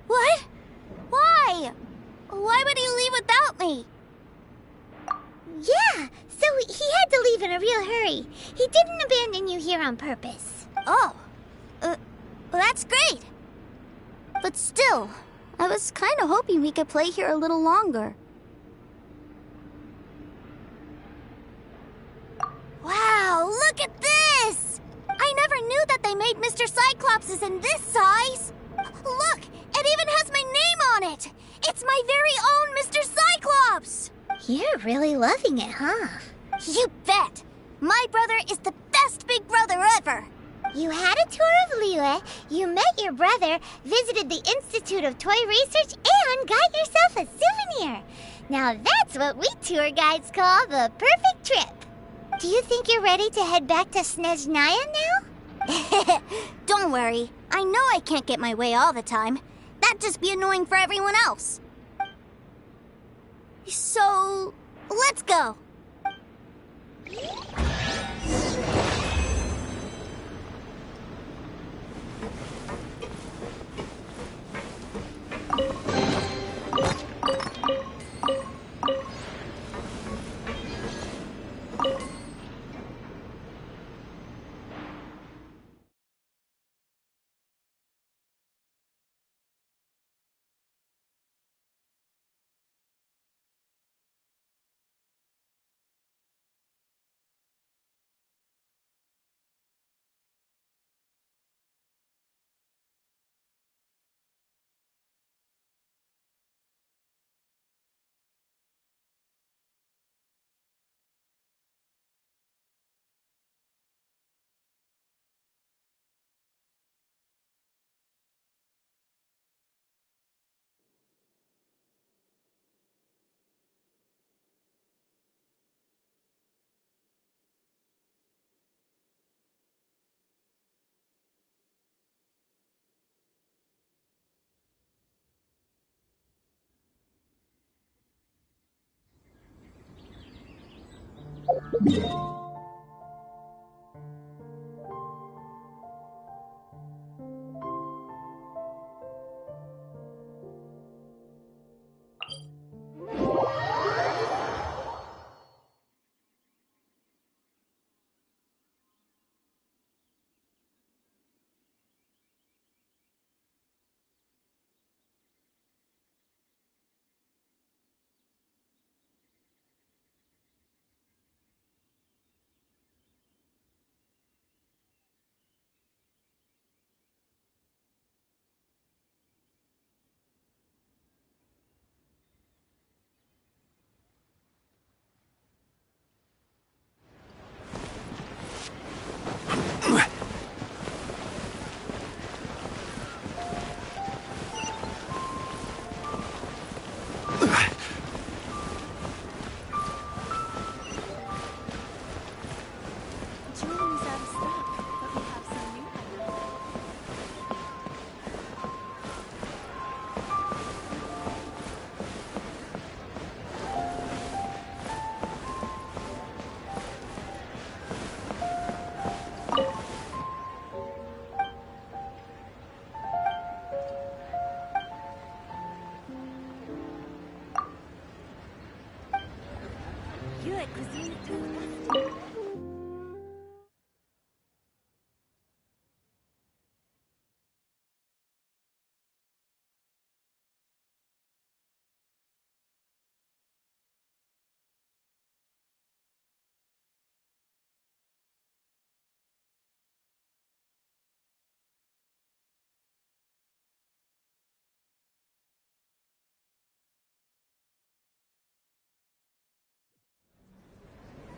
What? Why? Why would he leave without me? Yeah, so he had to leave in a real hurry. He didn't abandon you here on purpose. Oh, well, that's great. But still, I was kind of hoping we could play here a little longer. Wow, look at this! I never knew that they made Mr. Cyclopses in this size. Look, it even has my name on it. It's my very own Mr. Cyclops. You're really loving it, huh? You bet. My brother is the best big brother ever. You had a tour of Liyue, you met your brother, visited the Institute of Toy Research, and got yourself a souvenir. Now that's what we tour guides call the perfect trip. Do you think you're ready to head back to Snezhnaya now? Don't worry. I know I can't get my way all the time. That'd just be annoying for everyone else. So, let's go.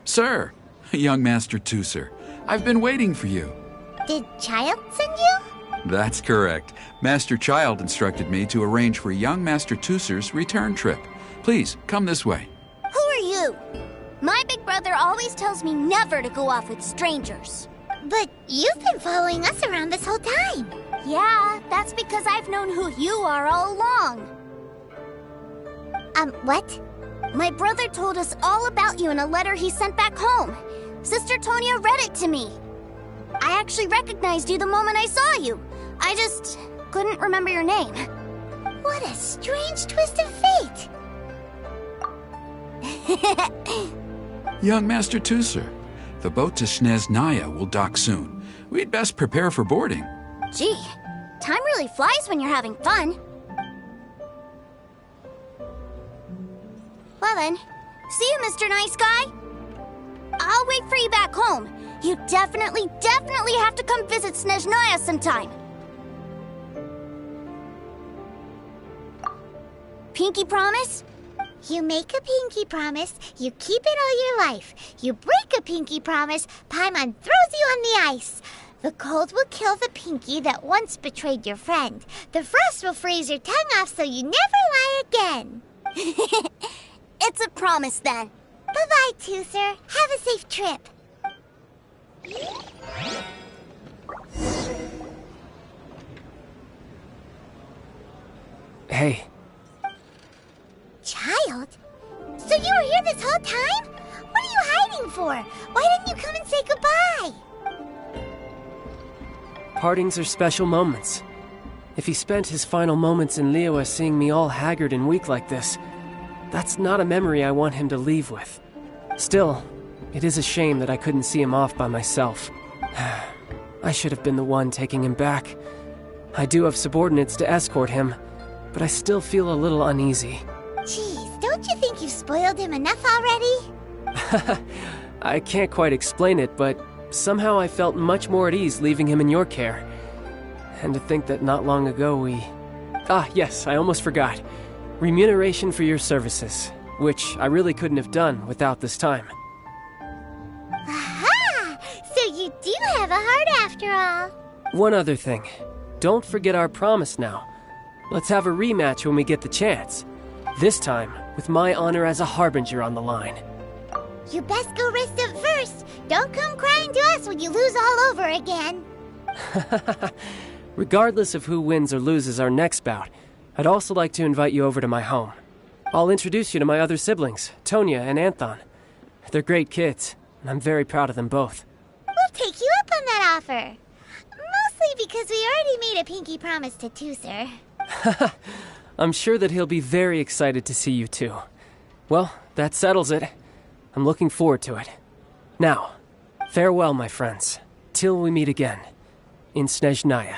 Sir, young Master Tooser, I've been waiting for you. Did Child send you? That's correct. Master Child instructed me to arrange for young Master Tooser's return trip. Please, come this way. Who are you? My big brother always tells me never to go off with strangers. But you've been following us around this whole time. Yeah, that's because I've known who you are all along. What? My brother told us all about you in a letter he sent back home. Sister Tonya read it to me. I actually recognized you the moment I saw you. I just couldn't remember your name. What a strange twist of fate! Young Master Tusser, the boat to Snezhnaya will dock soon. We'd best prepare for boarding. Gee, time really flies when you're having fun. Well then, see you, Mr. Nice Guy. I'll wait for you back home. You definitely have to come visit Snezhnaya sometime. Pinky promise? You make a pinky promise, you keep it all your life. You break a pinky promise, Paimon throws you on the ice. The cold will kill the pinky that once betrayed your friend. The frost will freeze your tongue off so you never lie again. It's a promise then. Bye-bye, Tusser. Have a safe trip. Hey. Child? So you were here this whole time? What are you hiding for? Why didn't you come and say goodbye? Partings are special moments. If he spent his final moments in Liyue seeing me all haggard and weak like this, that's not a memory I want him to leave with. Still, it is a shame that I couldn't see him off by myself. I should have been the one taking him back. I do have subordinates to escort him, but I still feel a little uneasy. Jeez, don't you think you've spoiled him enough already? I can't quite explain it, but somehow I felt much more at ease leaving him in your care. And to think that not long ago we... Ah, yes, I almost forgot. Remuneration for your services, which I really couldn't have done without this time. Aha! So you do have a heart after all. One other thing. Don't forget our promise now. Let's have a rematch when we get the chance. This time, with my honor as a harbinger on the line. You best go rest up first. Don't come crying to us when you lose all over again. Regardless of who wins or loses our next bout, I'd also like to invite you over to my home. I'll introduce you to my other siblings, Tonya and Anthon. They're great kids, and I'm very proud of them both. We'll take you up on that offer. Mostly because we already made a pinky promise to Tusser. I'm sure that he'll be very excited to see you too. Well, that settles it. I'm looking forward to it. Now, farewell, my friends, till we meet again in Snezhnaya.